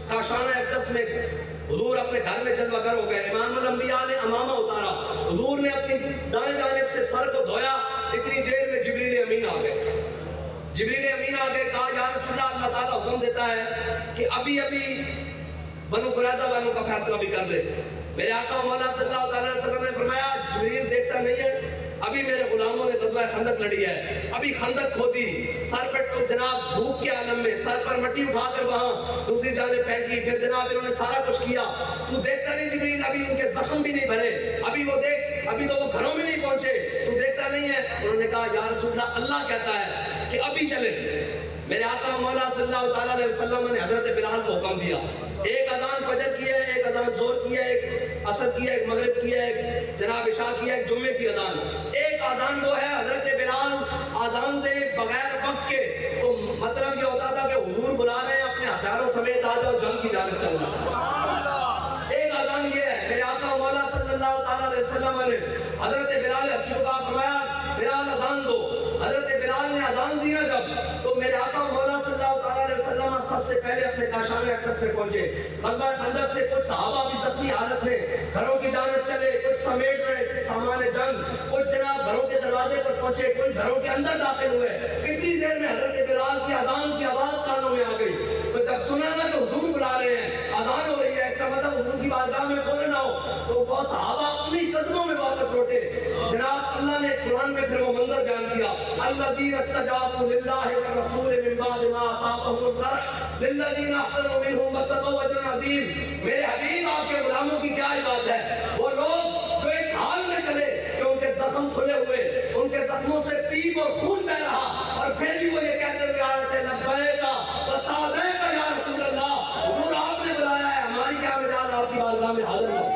کاشانہ اقدس میں حضور اپنے گھر میں جذبہ گر ہو گئے، امام الانبیاء نے امامہ اتارا، حضور نے اپنی دائیں جانب سے سر کو دھویا، اتنی دیر میں جبریل امین آ گئے۔ جبریل امین آ گئے، کہا یا رسول اللہ اللہ تعالیٰ حکم دیتا ہے کہ ابھی بنو قریظہ والوں کا فیصلہ بھی کر دے۔ میرے آقا مولا صلی اللہ تعالیٰ علیہ وسلم نے فرمایا جبریل دیکھتا نہیں ہے، ابھی میرے غلاموں نے غزوہ خندق لڑی ہے، ابھی خندق کھودی، سر پر جناب بھوک کے عالم میں سر پر مٹی اٹھا کر وہاں دوسری جانب پھینکی، پھر جناب انہوں نے سارا کچھ کیا، تو دیکھتا نہیں جبریل ابھی ان کے زخم بھی نہیں بھرے، ابھی وہ دیکھ ابھی تو وہ گھروں میں نہیں پہنچے، تو دیکھتا نہیں ہے۔ انہوں نے کہا یا رسول اللہ اللہ کہتا ہے کہ ابھی چلے۔ میرے آقا مولا صلی اللہ تعالیٰ علیہ وسلم نے حضرت بلال کو حکم دیا، ایک اذان فجر کی ہے، ایک اذان ظہر کی ہے، ایک عصر کی ہے، ایک مغرب کی ہے، ایک جناب عشاء کی ہے، ایک جمعے کی اذان۔ ایک اذان وہ ہے حضرت بلال اذان دے بغیر وقت کے، تو مطلب یہ ہوتا تھا کہ حضور بلا رہے ہیں اپنے ہتھیاروں سمیت آ جاؤ جنگ کی جانب چلنا۔ ایک اذان یہ ہے، میرے آقا مولا صلی اللہ تعالیٰ علیہ وسلم نے حضرت بلال حبشی کو فرمایا بلال اذان دو۔ حضرت بلال نے اذان دیا جب، تو میرے آقا مولا صلی اللہ تعالیٰ علیہ وسلم سب سے پہلے اپنے کاشان اقدس میں پہنچے۔ غزوہ خندق سے کچھ صحابہ بھی زخمی حالت میں گھروں کی جانب چلے، کچھ سمیٹ رہے سامان جنگ، کچھ جناب گھروں کے دروازے پر پہنچے، کچھ گھروں کے اندر داخل ہوئے۔ اتنی دیر میں حضرت بلال کی اذان کی آواز کانوں میں آ گئی، تو جب سنا نا کہ حضور بلا رہے ہیں، اذان ہو رہی ہے، اس کا مطلب حضور کی بارگاہ میں فوراً آؤ، تو وہ صحابہ اپنی قدموں میں واپس لوٹے۔ جناب اللہ نے قرآن میں پھر وہ منظر بیان کیا، الذین استجابوا للہ والرسول من بعد ما اصابهم القرح للذین احسنوا منهم واتقوا اجر عظیم۔ میرے حبیب آپ کے غلاموں کی کیا بات ہے، وہ لوگ جو اس حال میں چلے کہ ان کے زخم کھلے ہوئے، ان کے زخموں سے پیپ اور خون بہ رہا، اور پھر بھی وہ یہ کہتے ہوئے آ رہے تھے لبیک وسعدیک یا رسول اللہ، حضور آپ نے بلایا ہے، ہماری کیا مجال آپ کی بارگاہ میں حاضر ہو۔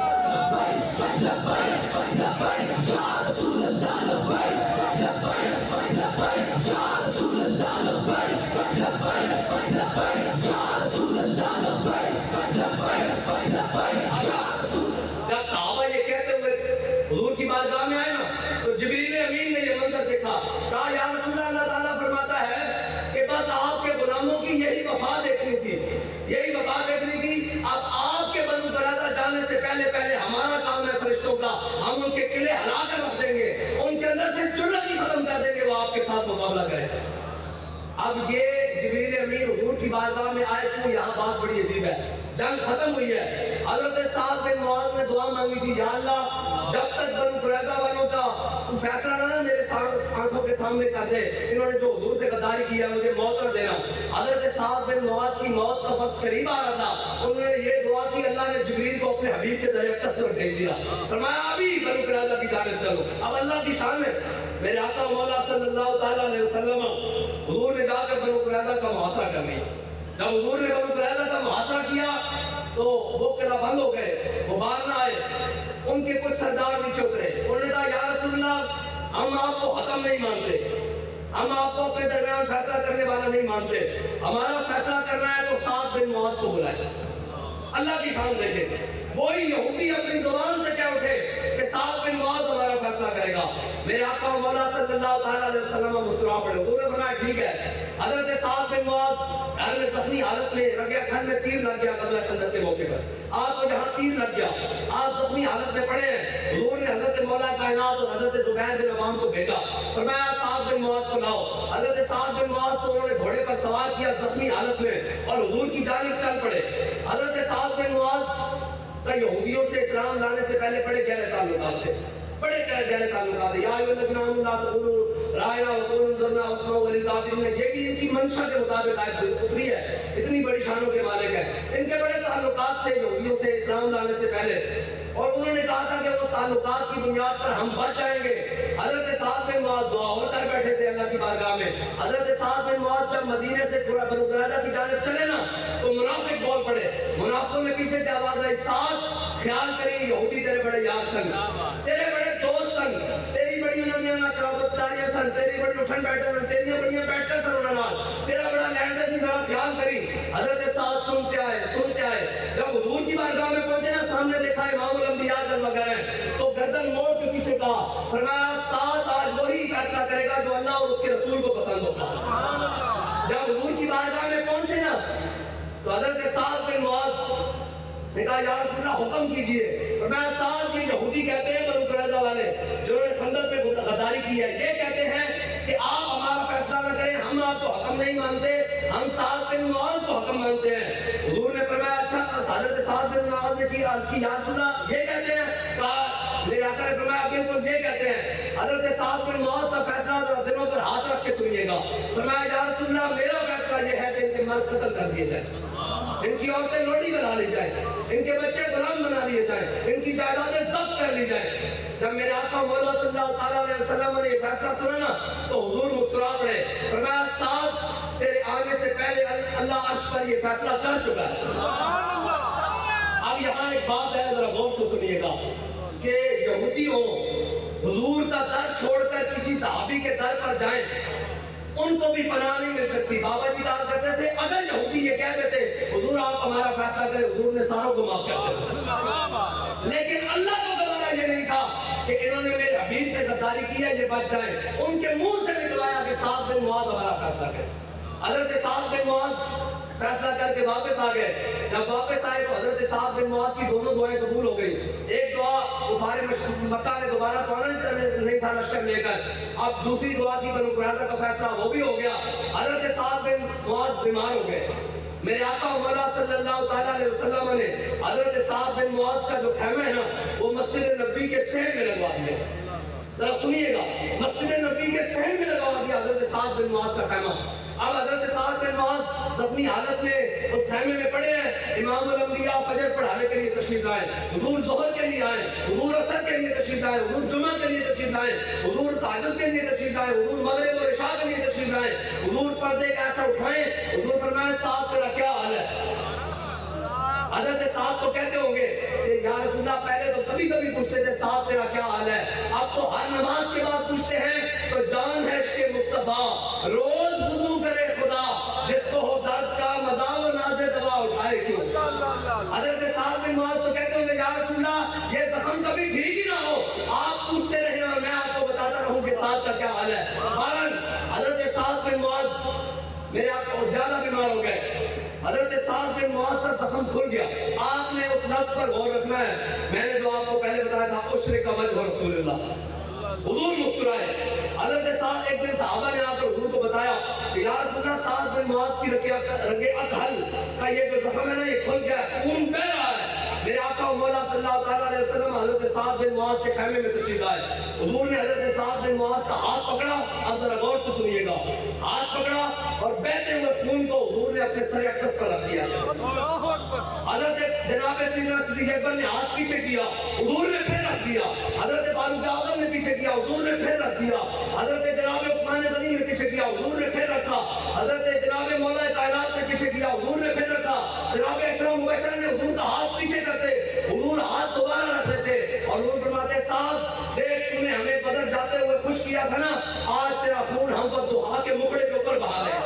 جب صحابہ یہ کہتے ہوئے حضور کی بارگاہ میں آئے نا، تو جبریل امین نے یہ منظر دیکھا، کہا یا رسول اللہ، اللہ تعالیٰ فرماتا ہے کہ بس آپ کے غلاموں کی یہی وفا دیکھنی تھی، یہی وفا دیکھنی تھی۔ اب آپ کے بنو قریظہ جانے سے پہلے پہلے ہمارا کام ہے فرشتوں کا، ہم ان کے قلعے ہلا کر رکھ دیں گے، ان کے اندر سے جرأت ہی ختم کر دیں گے، وہ آپ کے ساتھ مقابلہ کریں۔ اب یہ جبریل امین حضور کی بارگاہ میں آئے تو یہاں بات بڑی عجیب ہے، جنگ ختم ہوئی ہے، حضرت سعد بن معاذ نے دعا مانگی تھی، یا اللہ جب تک بنو قریظہ والوں کا تو فیصلہ نہ میرے آنکھوں کے سامنے کر دے، انہوں نے جو حضور سے غداری کیا مجھے موت نہ دینا۔ حضرت سعد بن معاذ کی موت کا وقت قریب آ رہا تھا، انہوں نے یہ دعا کی، اللہ نے جبریل کو اپنے حبیب کے ذریعے تصور بھیج دیا، فرمایا ابھی بنو قریظہ کی جانب چلو۔ اب اللہ کی شان ہے، میرے آقا مولا صلی اللہ تعالیٰ علیہ وسلم حضور نے جا کر بنو قریظہ کا محاصرہ کر لیا۔ جب حضور نے بنو قریظہ کا محاصرہ کیا تو وہ قلعہ بند ہو گئے، وہ باہر نہ آئے۔ ان کے کچھ سردار نیچے اترے، انہوں نے کہا یا رسول اللہ ہم آپ کو حکم نہیں مانتے، ہم آپ کو اپنے درمیان فیصلہ کرنے والا نہیں مانتے، ہمارا فیصلہ کرنا ہے تو سعد بن معاذ کو بلائے۔ اللہ کی شان دیکھیں، وہی یہودی اپنی زبان سے کہہ اٹھے کہ سعد بن معاذ ہمارا فیصلہ کرے گا۔ میرے آقا مولا صلی اللہ تعالیٰ علیہ وسلم مسکرا پڑے، حضور نے فرمایا ٹھیک ہے۔ حضرت سعد بن معاذ گھر میں زخمی حالت میں رگیا کھن میں تیر لگ گیا غزوہ خندق کے موقع پر، آپ کو جہاں تیر لگ گیا آپ زخمی حالت میں پڑے ہیں، حضور نے حضرت مولا کائنات اور حضرت زبیر بن عوام کو بھیجا، فرمایا سعد بن معاذ کو لاؤ۔ حضرت سعد بن معاذ کو انہوں نے گھوڑے پر سوار کیا زخمی حالت میں اور حضور کی جانب چل پڑے۔ حضرت سعد بن معاذ کا یہودیوں سے اسلام لانے سے پہلے بڑے گہرے تعلقات تھے، بڑے گہرے تعلقات ہیں۔ یا ایھا الذین آمنوا لا تقولوا راعنا وقولوا انظرنا واسمعوا وللکافرین، یہ بھی ان کی منشا کے مطابق آیت اتری ہے، اتنی بڑی شانوں کے مالک ہے۔ ان کے بڑے تعلقات تھے یہودیوں سے اسلام لانے سے پہلے، اور انہوں نے کہا تھا کہ وہ تعلقات کی بنیاد پر ہم بچ جائیں گے۔ حضرت سعد بن معاذ دعا اور کر بیٹھے تھے اللہ کی بارگاہ میں۔ حضرت سعد بن معاذ جب مدینے سے بنو قریظہ کی جانب چلے نا تو منافق بول پڑے، منافقوں میں پیچھے سے آواز آئی، سعد خیال کری یہودی تیرے بڑے یار سن، تیرے بڑے دوست سن، تیری بڑی انہوں قرابت داریاں سن، تیری بڑی اٹھن بیٹھن سن، تیری بڑی بیٹھن سن انہوں نے، تیرا بڑا لینڈ سی ذرا خیال کری۔ حضرت سعد سنتے آئے، جب حضور کی بارگاہ میں پہنچے نا سامنے دیکھا امام الانبیاء وغیرہ تو گردن موڑ کے پیچھے کہا، فرمایا سعد آج وہی فیصلہ کرے گا جو اللہ اور اس کے رسول کو پسند ہوتا ہے۔ جب حضور کی بارگاہ میں پہنچے نا تو حضرت سعد بن معاذ نے کہا یا رسول اللہ حکم کیجئے۔ فرمایا سعد یہ یہودی کہتے ہیں بنو قریظہ والے جنہوں نے خندق میں غداری کی ہے، یہ کہتے ہیں کہ آپ ہمارا فیصلہ نہ کریں، ہم آپ کو حکم نہیں مانتے، ہم سعد بن معاذ کو حکم مانتے ہیں۔ حضور نے فرمایا اچھا، حضرت سعد بن معاذ نے کی عرض کی یا رسول اللہ یہ کہتے ہیں، کہا میرے آقا نے فرمایا بالکل یہ کہتے ہیں۔ حضرت سعد بن معاذ کا فیصلہ ذرا دلوں پر ہاتھ رکھ کے سنیے گا۔ فرمایا یا رسول اللہ میرا فیصلہ یہ ہے کہ ان کے مرد قتل کر دیے جائیں، ان کی عورتیں لوٹی بنا لی جائیں، ان کے بچے غلام بنا لیے جائیں، ان کی جائیدادیں ضبط کر لی جائیں۔ جب میرے آقا مولا صلی اللہ تعالیٰ علیہ وسلم نے یہ فیصلہ سنا نا تو حضور مسکرا پڑے، فرمایا سعد تیرے آنے سے پہلے اللہ عرش پر یہ فیصلہ کر چکا ہے۔ یہودی ہوں حضور کا در چھوڑ کر کسی صحابی کے در پر جائیں ان کو بھی پناہ نہیں مل سکتی. بابا جی کہا کرتے تھے اگر یہودی یہ کہہ دیتے حضور آپ ہمارا فیصلہ کریں, حضور نے ساروں کو معاف کر دیا. لیکن اللہ کو گوارا یہ نہیں تھا کہ انہوں نے میرے حبیب سے غداری کی ہے یہ بچ جائیں. ان کے منہ سے نکلایا کہ سعد بن معاذ ہمارا فیصلہ کریں. حضرت سعد بن معاذ فیصلہ کر کے واپس آ گئے. جب واپس آئے تو حضرت سعد بن معاذ کی دونوں دعائیں قبول ہو گئی. ایک دعا کفار مکہ نے دوبارہ تو نہیں تھا لشکر لے کر, اب دوسری دعا کی بنو قریظہ کا فیصلہ وہ بھی ہو گیا. حضرت سعد بن معاذ بیمار ہو گئے. میرے آقا مولا صلی اللہ تعالیٰ علیہ وسلم نے حضرت سعد بن معاذ کا جو خیمہ ہے نا وہ مسجد نبی کے صحن میں لگوا دیا. ذرا سنیے گا, مسجد نبی کے صحن میں لگوا دیا حضرت سعد بن معاذ کا خیمہ. اب حضرت سعد بن معاذ اپنی حالت میں اس خیمے میں پڑے ہیں. امام الانبیاء فجر پڑھانے کے لیے تشریف لائے, حضور ظہر کے لیے آئے, حضور عصر کے لیے تشریف لائے, حضور جمعہ کے لیے تشریف لائے, حضور تہجد کے لیے تشریف لائے, حضور مغرب اور عشاء کے لیے تشریف لائے. حضور پردے کا ایسا اٹھائیں, حضور فرمائے سعد تیرا کیا حال ہے. حضرت سعد تو کہتے ہوں گے کہ یا رسول اللہ پہلے تو کبھی کبھی پوچھتے تھے سعد تیرا کیا حال ہے, اب تو ہر نماز کے بعد پوچھتے ہیں. تو جان ہے عشق مصطفیٰ روز وضو کرے خدا, جس کو ہو درد کا مزہ و ناز دوا اٹھائے کیوں. حضرت سعد بن معاذ تو کہتے ہوں گے یا رسول اللہ یہ زخم کبھی ٹھیک ہی نہ ہو, آپ پوچھتے رہیں اور میں آپ کو بتاتا رہوں کہ سعد کا کیا حال ہے. بہرحال حضرت سعد بن معاذ میرے آپ کو زیادہ بیمار ہو گئے. حضرت سعد بن معاذ کا زخم کھل گیا. آپ نے اس لفظ پر غور رکھنا ہے, میں نے جو آپ کو پہلے بتایا تھا اشرق وجہ رسول اللہ. حضور مسکرائے. حضرت سعد ایک دن صحابہ نے آ کر حضور کو بتایا کہ یا رسول اللہ سعد بن معاذ کی رگ اکحل کا یہ جو زخم ہے نا یہ کھل گیا ہے, خون بہ رہا ہے. میرے آقا مولا صلی اللہ تعالیٰ علیہ وسلم حضرت سعد بن معاذ کے خیمے میں تشریف لائے. حضور نے حضرت سعد بن معاذ کا ہاتھ پکڑا, اب ذرا غور سے سنیے گا, ہاتھ پکڑا اور بہتے ہوئے خون کو حضور نے اپنے سر اقدس پر رکھ دیا. حضرت جناب سیدنا صدیق اکبر نے ہاتھ پیچھے کیا, حضور نے پھر رکھ دیا. حضرت فاروق اعظم نے پیچھے کیا, حضور نے پھر رکھ دیا. حضرت جناب عثمان غنی نے پیچھے کیا, حضور نے پھر رکھا. حضرت جناب مولا کائنات نے پیچھے کیا, حضور نے پھر رکھا. جناب اشرا مبشرہ نے حضور کا ہاتھ پیچھے کرتے, حضور ہاتھ دوبارہ رکھ لیتے اور حضور فرماتے سعد دیکھ تم نے ہمیں بدر جاتے ہوئے خوش کیا تھا نا, آج تیرا خون ہم پر دوحا کے مکڑے کے اوپر بہا رہے ہیں.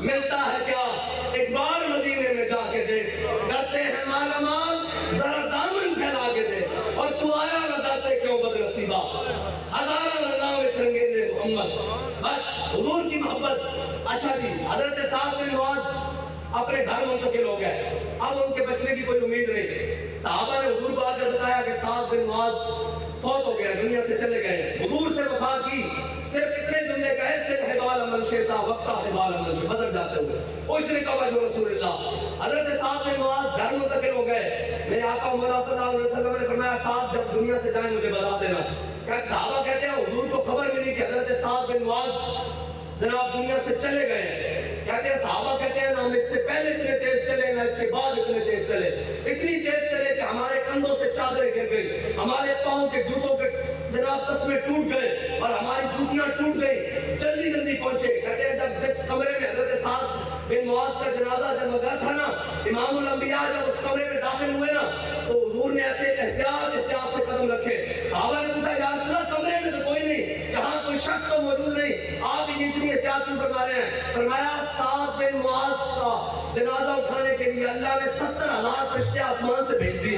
ملتا ہے کیا ایک بار مدینے میں جا کے دیکھ, کرتے ہیں مالا مال ذرا دامن پھیلا کے دے, اور تو آیا نہ داتے کیوں بد نصیبہ, ہزارہ نام چرنگے محمد. بس حضور کی محبت. اچھا جی, حضرت سعد بن معاذ اپنے گھر منتقل ہو گئے. اب ان کے بچنے کی کوئی امید نہیں. صحابہ نے حضور کو آ کر بتایا کہ سعد بن معاذ فوت ہو گیا, دنیا سے چلے گئے. حضور سے وفا کی, صرف اتنے جملے کہے صرف حبال من شیطا وقتا حبال من شیطا, بدر جاتے ہوئے اشرق وجہ رسول اللہ. حضرت سعد بن معاذ گھر منتقل ہو گئے. میرے آقا مولا صلی اللہ علیہ وسلم نے فرمایا سعد جب دنیا سے جائیں مجھے بتا دینا. کہ صحابہ کہتے ہیں حضور کو خبر ملی کہ حضرت سعد بن معاذ جناب دنیا سے چلے گئے. کہتے ہیں صحابہ کہتے ہیں نا ہم اس سے پہلے اتنے تیز چلے نہ اس کے بعد اتنے تیز چلے. اتنی تیز چلے کہ ہمارے کندھوں سے چادریں گر گئی, ہمارے پاؤں کے جوتوں کے جناب تسمے ٹوٹ گئے اور ہماری جوتیاں ٹوٹ گئی. جلدی جلدی پہنچے. کہتے ہیں جب جس کمرے میں حضرت سعد بن معاذ کا جنازہ جب لگا تھا نا, امام الانبیاء جب اس کمرے میں داخل ہوئے نا تو حضور نے ایسے احتیاط سے قدم رکھے. صحابہ نے پوچھا یا رسول اللہ کمرے میں تو کوئی نہیں, یہاں کوئی شخص تو موجود نہیں, آپ اتنی احتیاط کیوں فرما رہے ہیں. فرمایا سعد بن معاذ کا جنازہ اٹھانے کے لیے اللہ نے 70,000 فرشتے آسمان سے بھیج دیے.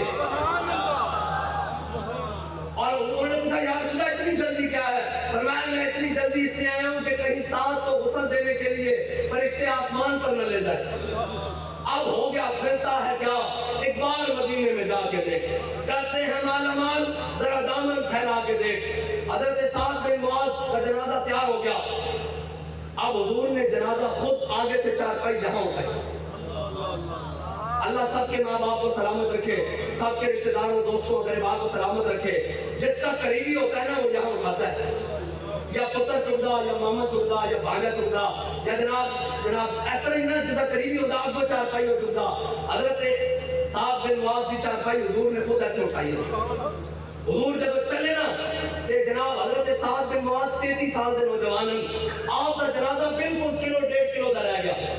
اور انہوں نے پوچھا یا رسول اللہ اتنی جلدی کیا ہے. فرمایا میں اتنی جلدی اس لیے آیا ہوں کہ کہیں سعد کو غسل دینے کے لیے فرشتے آسمان پر نہ لے جائے. اب ہو گیا, ملتا ہے کیا ایک بار مدینے میں جا کے دیکھ, کرتے ہیں مالا مال ذرا دامن پھیلا کے دیکھ. حضرت سعد بن معاذ کا جنازہ تیار ہو گیا. اب حضور نے جنازہ خود آگے سے چارپائی جہاں اٹھائی. اللہ سب کے ماں باپ کو سلامت رکھے, سب کے رشتہ داروں دوستوں غریبان کو سلامت رکھے. جس کا قریبی ہوتا ہے نا وہ یہاں اٹھاتا ہے, یا پتر چکدا یا ماما چکدا یا بھانجا چکدا یا جناب ایسا ہی نا جس کا قریبی ہوتا ہے اب وہ چارپائی ہو چکدا. حضرت سعد بن معاذ کی چارپائی حضور نے خود ایسے اٹھائی ہے. حضور جب چلے نا کہ جناب حضرت سعد بن معاذ 33 سال کے نوجوان ہیں, آپ کا جنازہ بالکل کلو 1.5 کلو دا رہ گیا.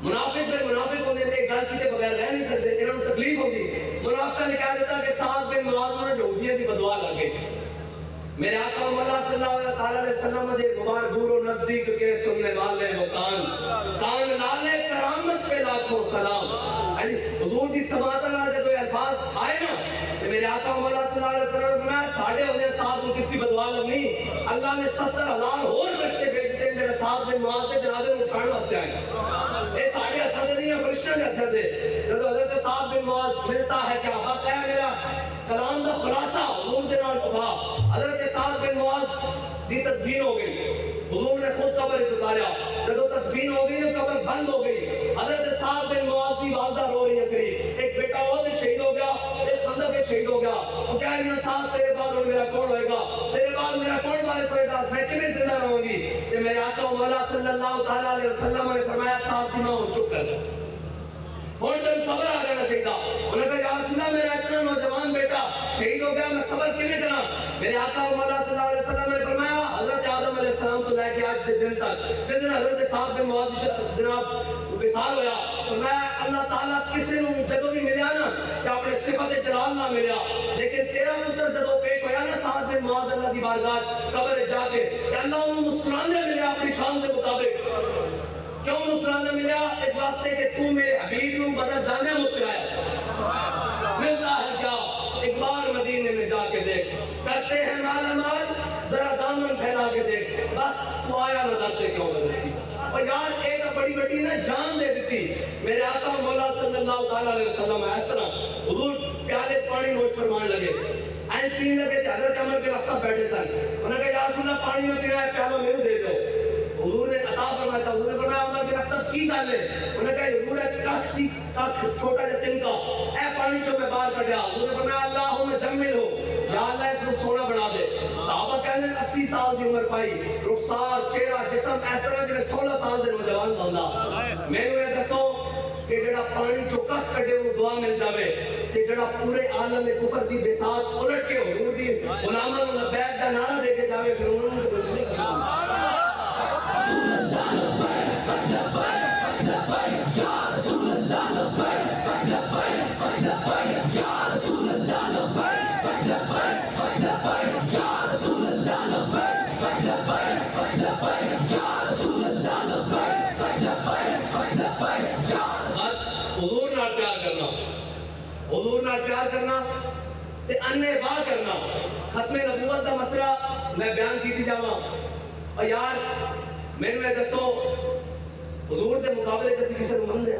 منافق ہونے دے گل کیتے بغیر رہ نہیں سکتے, انہوں نے تکلیف ہوتی. منافقہ نے کہا دیتا کہ ساتھ بن معاذ نے یہودیوں کی بدعا لگے میرے آقا مولا صلی اللہ علیہ وسلم دے مبارک دور و نزدیک کے سننے والے وہ کان لالے کرامت پہ لاکھوں سلام حضور دی سماعت اللہ جب الفاظ آئے نا کہ میرے آقا مولا صلی اللہ علیہ وسلم نے ساڑھے ہونے ساتھ ان کس کی بدعا لگنی اللہ نے 70,000 اور فرشتے بھیجتے ہیں میرے ساتھ بن معاذ سے جنازے میں اٹھانے واسطے آئے یہ ساڑھے ہتھا دے نہیں ہیں فرشتے کے ہتھا دے جب حضرت ساتھ بن معاذ ملتا ہے کیا بس ہے میرا کلام دا خلاصہ حضور دے نال تھا حضرت سعد بن معاذ دی تدفین ہو گئی حضور نے خود قبر اتاریا جب تدفین ہو گئی قبر بند ہو گئی حضرت سعد بن معاذ دی والدہ رو رہی ہے قریب ایک بیٹا اور شہید ہو گیا ایک خندق کے شہید ہو گیا وہ کہہ رہی ہے سعد تیرے بعد اور میرا کون ہوئے گا تیرے بعد میرا کون وارث ہوئے گا میں کبھی زندہ رہوں گی کہ میرے آقا مولا صلی اللہ تعالیٰ علیہ وسلم نے فرمایا سعد کی ماں چپ کر اور تم صبر آ جانا چاہیے انہوں نے کہا یا رسول اللہ میرا اتنا نوجوان بیٹا شہید ہو گیا میں صبر کیوں نہیں کرا میرے آقا مولا صلی اللہ علیہ وسلم نے فرمایا حضرت آدم علیہ السلام تو لے کے آج دن تک جس دن حضرت سعد بن معاذ جناب وصال ہویا فرمایا اللہ تعالیٰ کسی نو جدو بھی ملیا نا کہ اپنے صفت جلال نہ ملیا لیکن تیرا پتر جدو پیش ہویا نا سعد بن معاذ اللہ کی بارگاہ قبر جا کے کہ اللہ انہوں مسکرانے ملیا اپنی شان کے مطابق کیوں مسکرانے ملیا اس واسطے کہ تو میرے حبیب نو بدل جانے مسکرایا ملتا ہے کیا ایک بار مدینے میں جا کے دیکھ کرتے ہیں مال مال ذرا دامن پھیلا کے دیکھ بس تو آیا نہ ڈرتے کیوں بدلسی اور یار ایک بڑی بڑی نے جان دے دیتی میرے آقا مولا صلی اللہ تعالیٰ علیہ وسلم ایسا حضور پیالے پانی نوش فرمان لگے این پینے لگے تھے حضرت عمر کے وقت بیٹھے سن انہوں نے کہا یا رسول اللہ پانی میں پینا ہے پیالہ میرے دے دو حضور نے عطا فرمایا تھا حضور نے فرمایا عمر کے وقت کی گل ہے انہوں نے کہا حضور ہے کک سی کک چھوٹا جا تن کا اے پانی جو میں باہر کٹیا حضور نے فرمایا اللہم جمل ہو یا اللہ اس کو سونا بنا دے صحابہ کہنے 80 سال دی عمر پائی رخسار چہرہ جسم ایسا رہا جنہیں 16 سال دے نوجوان بندہ میں نے یہ دسو کہ جڑا پانی جو کک کٹے وہ دعا مل جاوے کہ جڑا پورے عالم کفر دی بساط الٹ کے حضور دی غلامہ نے لبیک دا نعرہ دے کے جاوے پھر انہوں نے تو نہیں کرنا حضور نہ پیار کرنا حضور نہ پیار کرنا تے انے واہ کرنا ختم نبوت دا مسئلہ میں بیان کیتی جاواں اور یار میں نے دسو حضور دے مقابلے کسی نو من دے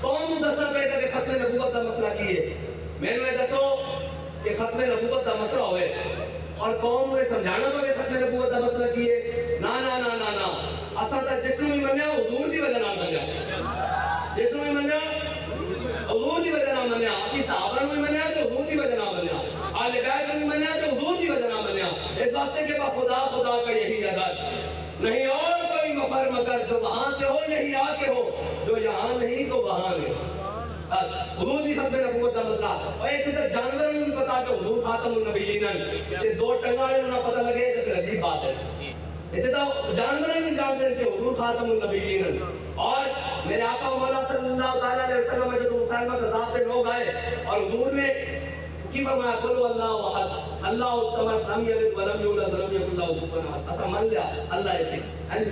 کون نو دسنا پے گا کہ ختم نبوت دا مسئلہ کی ہے میں نے دسو کہ ختم نبوت دا مسئلہ ہوئے اور قوم نے سمجھانا پے ختم نبوت دا مسئلہ کی ہے نا نا نا نا نا اساں تے جس نو منیا حضور دی وجہ نال منیا جس نو منیا حضور دی وجہ نال منیا اسی صحابہ نو منیا تے حضور دی وجہ نال منیا اہل بیت نو منیا تے حضور دی وجہ نال منیا اس واسطے کہ خدا خدا کا یہی عدد نہیں اور کوئی مفر مگر جو وہاں سے ہو یہی آ کے ہو جو یہاں نہیں تو وہاں نہیں حضور دی ختم نبوت دا مسئلہ اور ایک طرح جانوروں نے بتا کہ حضور خاتم النبیین یہ دو ٹنگا والے نہ پتہ لگے تو پھر عجیب بات ہے اتنا جانوروں نے جانتے ہیں کہ حضور خاتم النبیین اور میرے آقا مولا صلی اللہ تعالیٰ علیہ وسلم میں جب مسلمہ کے ساتھ لوگ آئے اور حضور نے کی فرمایا قل اللہ احد اللہ الصمد لم یلد ولم یولد ولم یکن له کفوا احد ایسا مان لیا اللہ ایک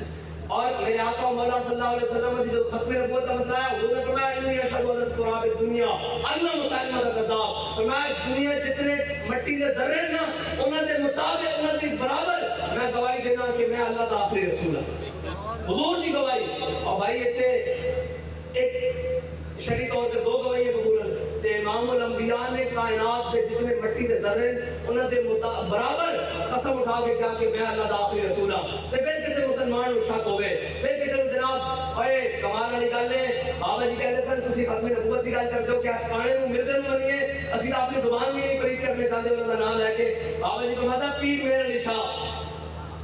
اور میرے آقا مولا صلی اللہ علیہ وسلم نے جو ختم نبوت کا مسئلہ ہے حضور نے فرمایا انی اشهد ان تراب الدنیا اللہ مسلمہ کا کذاب فرمایا دنیا جتنے مٹی کے ذرے نا انہاں دے مطابق انہاں دی برابر میں گواہی دینا کہ میں اللہ دا آخری رسول ہوں حضور دی گواہی اور بھائی ایتھے ایک شرعی طور پہ دو گواہیاں قبول ہیں تے امام الانبیاء نے کائنات دے جتنے مٹی دے ذرے انہاں دے برابر قسم اٹھا کے کہا کہ میں اللہ دا آخری رسول ہوں تے پھر کسی مسلمان نو شک ہوئے پھر کسی جناب اوے کمال والی گل ہے بابا جی کہتے سن تسی ختم نبوت کی گل کرتے ہو کہ اسکانے نو مرزے نو منیے اسی تا اپنی زبان بھی نہیں پریت کرنے چاہتے انہاں دا نام لے کے بابا جی فرماتا پیر میرے علی شاہ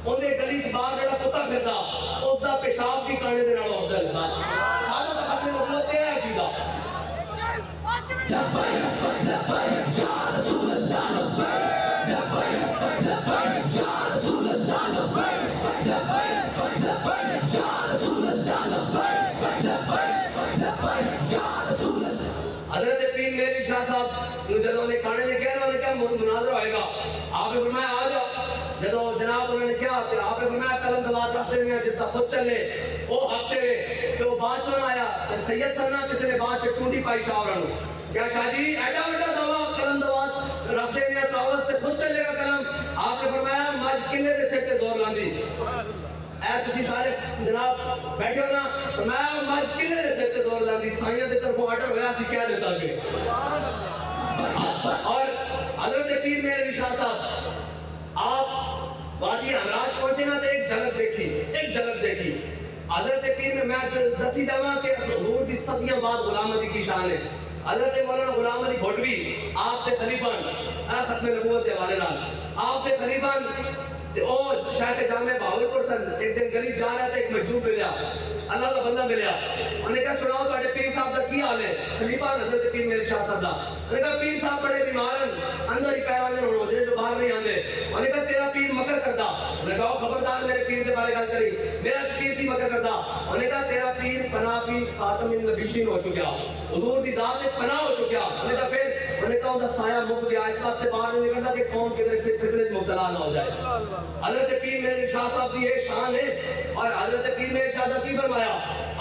اون دے گلی چ باہر جڑا کتا پھردا اس دا پیشاب بھی کانے دے نال افضل بس سارا دا ختم نبوت تے ہے عقیدہ لبیک لبیک یا رسول اللہ لبیک لبیک لبیک یا رسول اللہ لبیک لبیک لبیک یا رسول اللہ لبیک لبیک لبیک یا رسول اللہ حضرت پیر میری شاہ صاحب نے جدوں نے جناب انہوں نے کیا آپ نے فرمایا قلم دبات رکھتے ہوئے جس کا خود چلے وہ ہفتے ہوئے تو بات چون آیا سید سرنا کسی نے بات چونڈی پائی شاورن کیا شاہ جی ایڈا وڈا دوا قلم دبات رکھتے ہوئے کاغذ سے خود چلے گا قلم آپ نے فرمایا مجھ کلے دے سیٹ تے زور لاندی اے تسی سارے جناب بیٹھے ہو نا فرمایا مجھ کلے دے سیٹ تے زور لاندی سائیاں دے طرف آرڈر ہویا سی کیا دیتا کہ اور حضرت پیر میرے شاہ صاحب آپ وادی ہمراج پہنچے نا تو ایک جھلک دیکھی حضرت پیر میں دسی جاواں کہ حضور دی صدیاں بعد غلام علی کی شان ہے حضرت مولانا غلام علی گھوٹوی آپ کے خلیفان ختم نبوت کے حوالے نال آپ کے خلیفان او شیخ جامع بہاولپور سن ایک دن گلی جا رہا تھا ایک مجذوب ملیا اللہ کا بندہ ملیا انہوں نے کہا سناؤ تواڈے پیر صاحب دا کی حال ہے خلیفہ حضرت پیر میرے شاہ صاحب دا انہوں نے کہا پیر صاحب بڑے بیمار ہیں اندر ہی پیر والے ہو جائے جو باہر نہیں آندے انہوں نے کہا تیرا پیر مکر کردا انہوں نے کہا خبردار میرے پیر کے بارے گل کری میرا پیر کی مکر کردا انہوں نے کہا تیرا پیر فنا فی خاتم النبیین ہو چکا حضور دی ذات میں فنا ہو چکا انہوں نے کہا پھر انہوں نے کہا ان کا سایہ مک گیا اس واسطے باہر نہیں نکلتا کہ قوم کے اندر فتنے میں مبتلا نہ ہو جائے حضرت پیر میرے شاہ صاحب کی یہ شان ہے اور حضرت پیر میرے شاہ صاحب کی فرمایا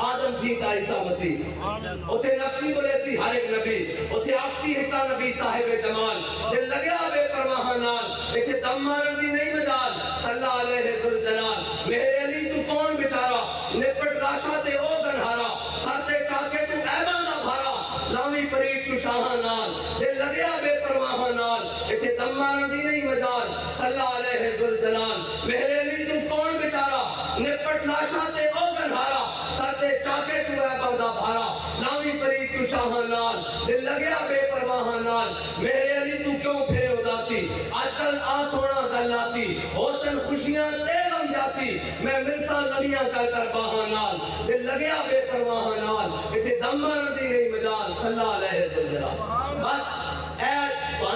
آدم تھی تا عیسیٰ مسیح اتھے نفسی بولے سی ہر ایک نبی اتھے آفسی ہتا نبی صاحب جمال دل لگیا بے پرواہ نال ایتھے دم مارن دی نہیں مجال صلی اللہ علیہ ذوالجلال میرے علی تو کون بیچارا نپٹ لاشا تے او گنہارا ساتے چاکے تو ایبان دا بھارا لامی پریت تو شاہ نال دل لگیا بے پرواہ نال ایتھے دم مارن دی نہیں مجال صلی اللہ علیہ ذوالجلال میرے علی تو کون بیچارا نپٹ لاشا تے او گنہارا ساتے چاکے تو ایبان دا بھارا لامی پریت تو شاہ نال دل لگیا بے پرواہ نال میرے علی تو کیوں پھرے اداسی آج کل آسونا دلاسی حسن خوشیاں تیغم جاسی میں مرسا نبیاں کر باہاں نال دل لگیا بے پرواہ نال اتھے دم مردی نہیں مجال صلی اللہ علیہ وسلم بس اے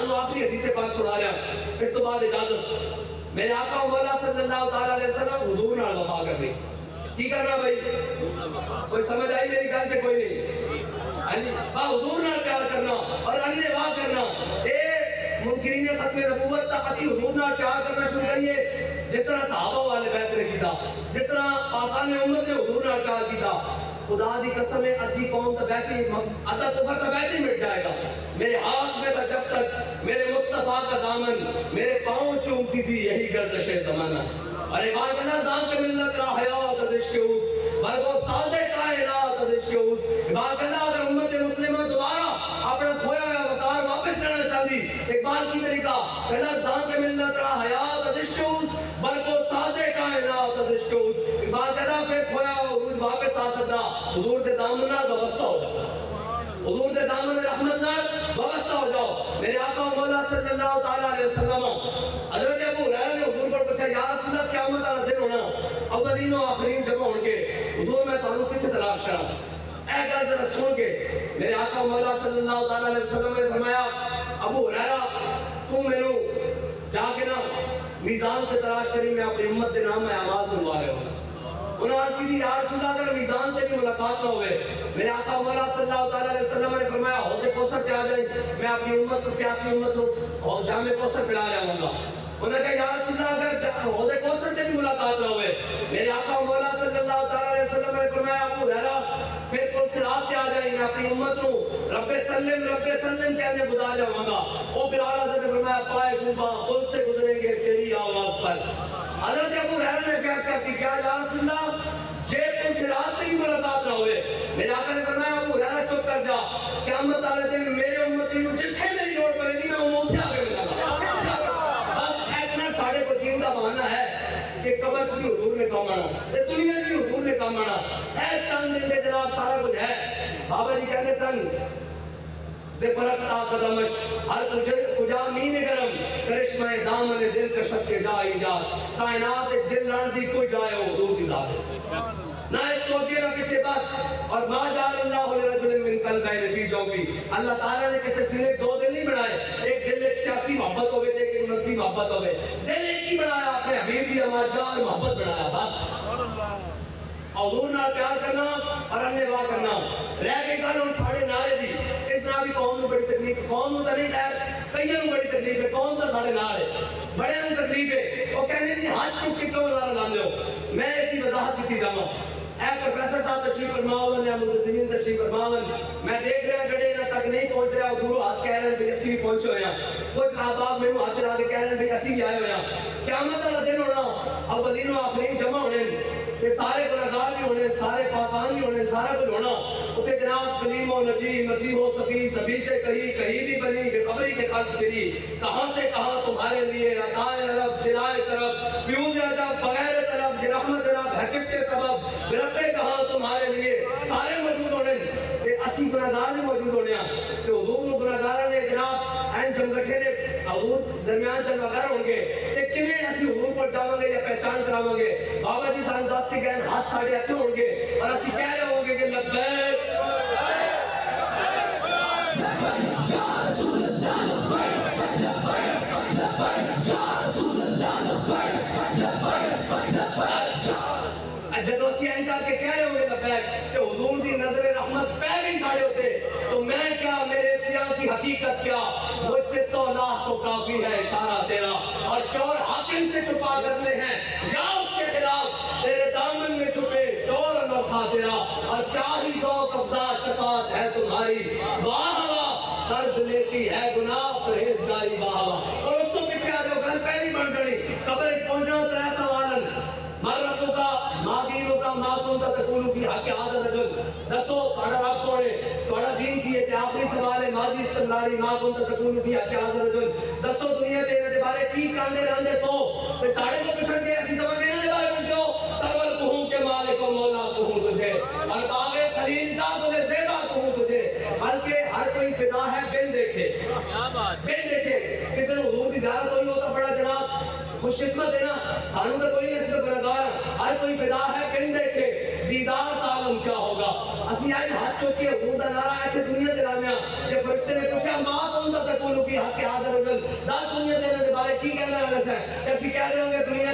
تو آخری حدیث پاک سنا رہا اس تو بعد اجازت میرے آقا مولا صلی اللہ تعالیٰ علیہ وسلم حضور نال وفا کرنی کی کرنا بھائی کوئی سمجھ آئی میری گل کہ کوئی نہیں با حضور نال پیار کرنا اور انہیں واہ کرنا اے منکرین ختم نبوت تا اسی حضور نال پیار کرنا شروع کریے جس طرح صحابہ والے بیعت نے کیتا جس طرح پاکان امت نے حضور نال پیار کیتا خدا دی قسم ہے ادھی قوم تا ویسے ادھا کفر تا ویسے مٹ جائے گا میرے ہاتھ میں تا جب تک میرے مصطفیٰ کا دامن میرے پاؤں چومتی تھی یہی گردش زمانہ ارے بات نا زان کے ملت را حیات عشق اوس برگو سازے کائنات عشق اوس بات نا اگر امت مسلمہ دوبارہ اپنا کھویا ہوا وقار واپس کرنا چاہتی ایک بات کی طریقہ کہنا زان کے ملت را حیات عشق اوس برگو سازے کائنات عشق اوس بات نا پھر کھویا ہوا عروج واپس آ سکتا حضور دے دامن نال وابستہ ہو جاؤ حضور دے دامن رحمت نال وابستہ ہو جاؤ میرے آقا مولا صلی اللہ تعالیٰ علیہ وسلم حضرت ابو ہریرہ نے حضور پر پوچھا یا رسول اللہ قیامت والا دن ہونا اولین و آخرین جمع ہون کے حضور میں تعلق کتنے تلاش کرا اے گل ذرا سن کے میرے آقا مولا صلی اللہ تعالیٰ علیہ وسلم نے فرمایا ابو ہریرہ تم میرے جا کے نا میزان سے تلاش کری میں اپنی امت کے نام میں اعمال دلوا رہے ہوں انہوں نے کی یا رسول اللہ اگر میزان سے بھی ملاقات نہ ہوئے میرے آقا مولا صلی اللہ تعالیٰ علیہ وسلم نے فرمایا حوض کوثر پہ آ جائیں میں اپنی امت کو پیاسی امت کو جامع کوثر پلا جاؤں گا انہوں نے کہا یا رسول اللہ اگر حوض کوثر سے بھی ملاقات نہ ہوئے میرے آقا مولا صلی اللہ تعالیٰ علیہ وسلم نے فرمایا ابو ہریرہ پھر پل صراط پہ آ جائیں میں اپنی امت کو رب سلم کہنے بدا جاؤں گا وہ پھر اعلیٰ حضرت نے فرمایا پائے کوبا پل سے گزریں گے تیری آواز پر حضرت ابو ہریرہ نے پیار کرتی کیا یا رسول اللہ جے پل صراط سے بھی ملاقات نہ ہوئے میرے آقا نے فرمایا ابو ہریرہ چپ کر جا قیامت والے دن میرے امتی کو جتھے میری روڈ پڑے گی میں وہ اتھے آگے ملا ساڑھے کو جین کا بہانہ ہے کہ قبر کی حضور نے کام آنا دنیا کی حضور نے کام آنا ہے چند دن کے جناب سارا کچھ ہے بابا جی کہتے سن زفرت تا قدمش ہر کجا مین گرم کرشمہ دامن دل کشت کے جا ایجاد کائنات دل راندی کوئی جائے ہو حضور کی ذات نہ اس کو اگے نہ پیچھے بس اور ما جعل اللہ لرجل من قلبین فی جوفی اللہ تعالیٰ نے کسی سینے دو دل نہیں بنائے ایک دل ایک سیاسی محبت ہوئے ایک مذہبی محبت ہوئے دل ایک ہی بنایا اپنے حبیب کی ہمارا جان محبت بنایا بس حضور نال پیار کرنا اور انہیں واہ کرنا رہ گئی گل ہن ساڑے نعرے دی اس طرح بھی قوم نو بڑی تکلیف قوم نو تو نہیں خیر کئیاں نو بڑی تکلیف ہے قوم تو ساڑے نال ہے بڑے نو تکلیف ہے وہ کہنے جی ہاتھ چک کے کیوں نعرہ لاندے ہو؟ میں اس کی وضاحت کی جاواں. اے پروفیسر صاحب تشریف فرماون یا ملزمین تشریف فرماون. میں دیکھ رہا جڑے یہاں تک نہیں پہنچ رہا دور ہاتھ کہہ رہے ہیں بھی اسی بھی پہنچے ہوئے ہیں. کچھ احباب میرے ہاتھ لا کے کہہ رہے ہیں بھی اسی بھی آئے ہوئے ہیں. قیامت والا دن ہونا اولین و آخرین جمع ہونے یہ سارے گناہگار بھی ہونے سارے پاکان بھی ہونے سارا کچھ ہونا. اتنے جناب کلیم و نجی مسیح و سفی سبھی سے کہیں بھی بنی بے خبری کے خلق پھری کہاں سے کہاں تمہارے لیے عطائے عرب جلائے طرف فیوز عجب بغیر طرف رحمت رب ہے کس کے سبب برپے کہاں تمہارے لیے سارے موجود ہونے کہ اسی گناہگار بھی موجود ہونے ہیں کہ حضور و گناہگارہ نے جناب این جمگٹھے نے حضور درمیان چل وغیر ہوں گے کہ کنہیں اسی حضور پر جاؤں گے یا پہچان کراؤں گے. بابا جی سان دس کے گئے ہاتھ ساڑھے ہتھے ہوں گے اور اسی کہہ رہے ہوں گے کہ لبیک یا رسول اللہ لبیک یا رسول اللہ لبیک جدو اسی انکا کے کہہ رہے ہوں گے لبیک کہ حضور دی نظر رحمت پہلی ساڑھے ہوتے تو میں کیا میرے سیاہ کی حقیقت کیا مجھ سے 100 لاکھ تو کافی ہے اشارہ تیرا اور چور حاکم سے چھپا کرنے ہیں یا اس کے خلاف تیرے دامن میں چھپے چور انوکھا تیرا اور کیا ہی ذوق افزا شفاعت ہے تمہاری واہ واہ قرض لیتی ہے گناہ پرہیزگاری واہ واہ. اور اس کو پیچھے آ جاؤ گل پہلی بن جڑی قبر پہنچنا 3 سوالن مرتوں کا ماغیروں کا ماغوں کا تقولو کی حق آدھر رجل دسو پڑھا رب کوڑے پڑھا دین کیے تھے آخری سوال ہے ماضی استمراری ماغوں کا تقولو کی حق آدھر رجل دسو دنیا دینے دے بارے کی کاندے رہنے سو پہ ساڑھے کو پچھڑ کے ایسی دمہ دینے دے بارے پچھو سرور کہوں کے مالک و مولا کہوں تجھے اور باغ خلیل کا تجھے زیبہ کہوں تجھے بلکہ ہر کوئی فدا ہے بن دیکھے بن دیکھے کسی نے حضور دی زیارت ہوئی ہوتا بڑا جناب خوش قسمت ہے نا سانوں کا کوئی نہیں صرف گناہگار ہر کوئی فدا ہے بن دیکھے دیدار کا عالم کیا ہوگا. اسی آئے ہاتھ چوکے حضور دا نعرہ آئے تھے دنیا دے رامیا کہ فرشتے نے پوچھا ماں کون دا تقولو کی حق آدھر رجل دا دنیا دینے دے بارے کی کہنا رہنے سے ایسی کہہ رہے ہوں گے دنیا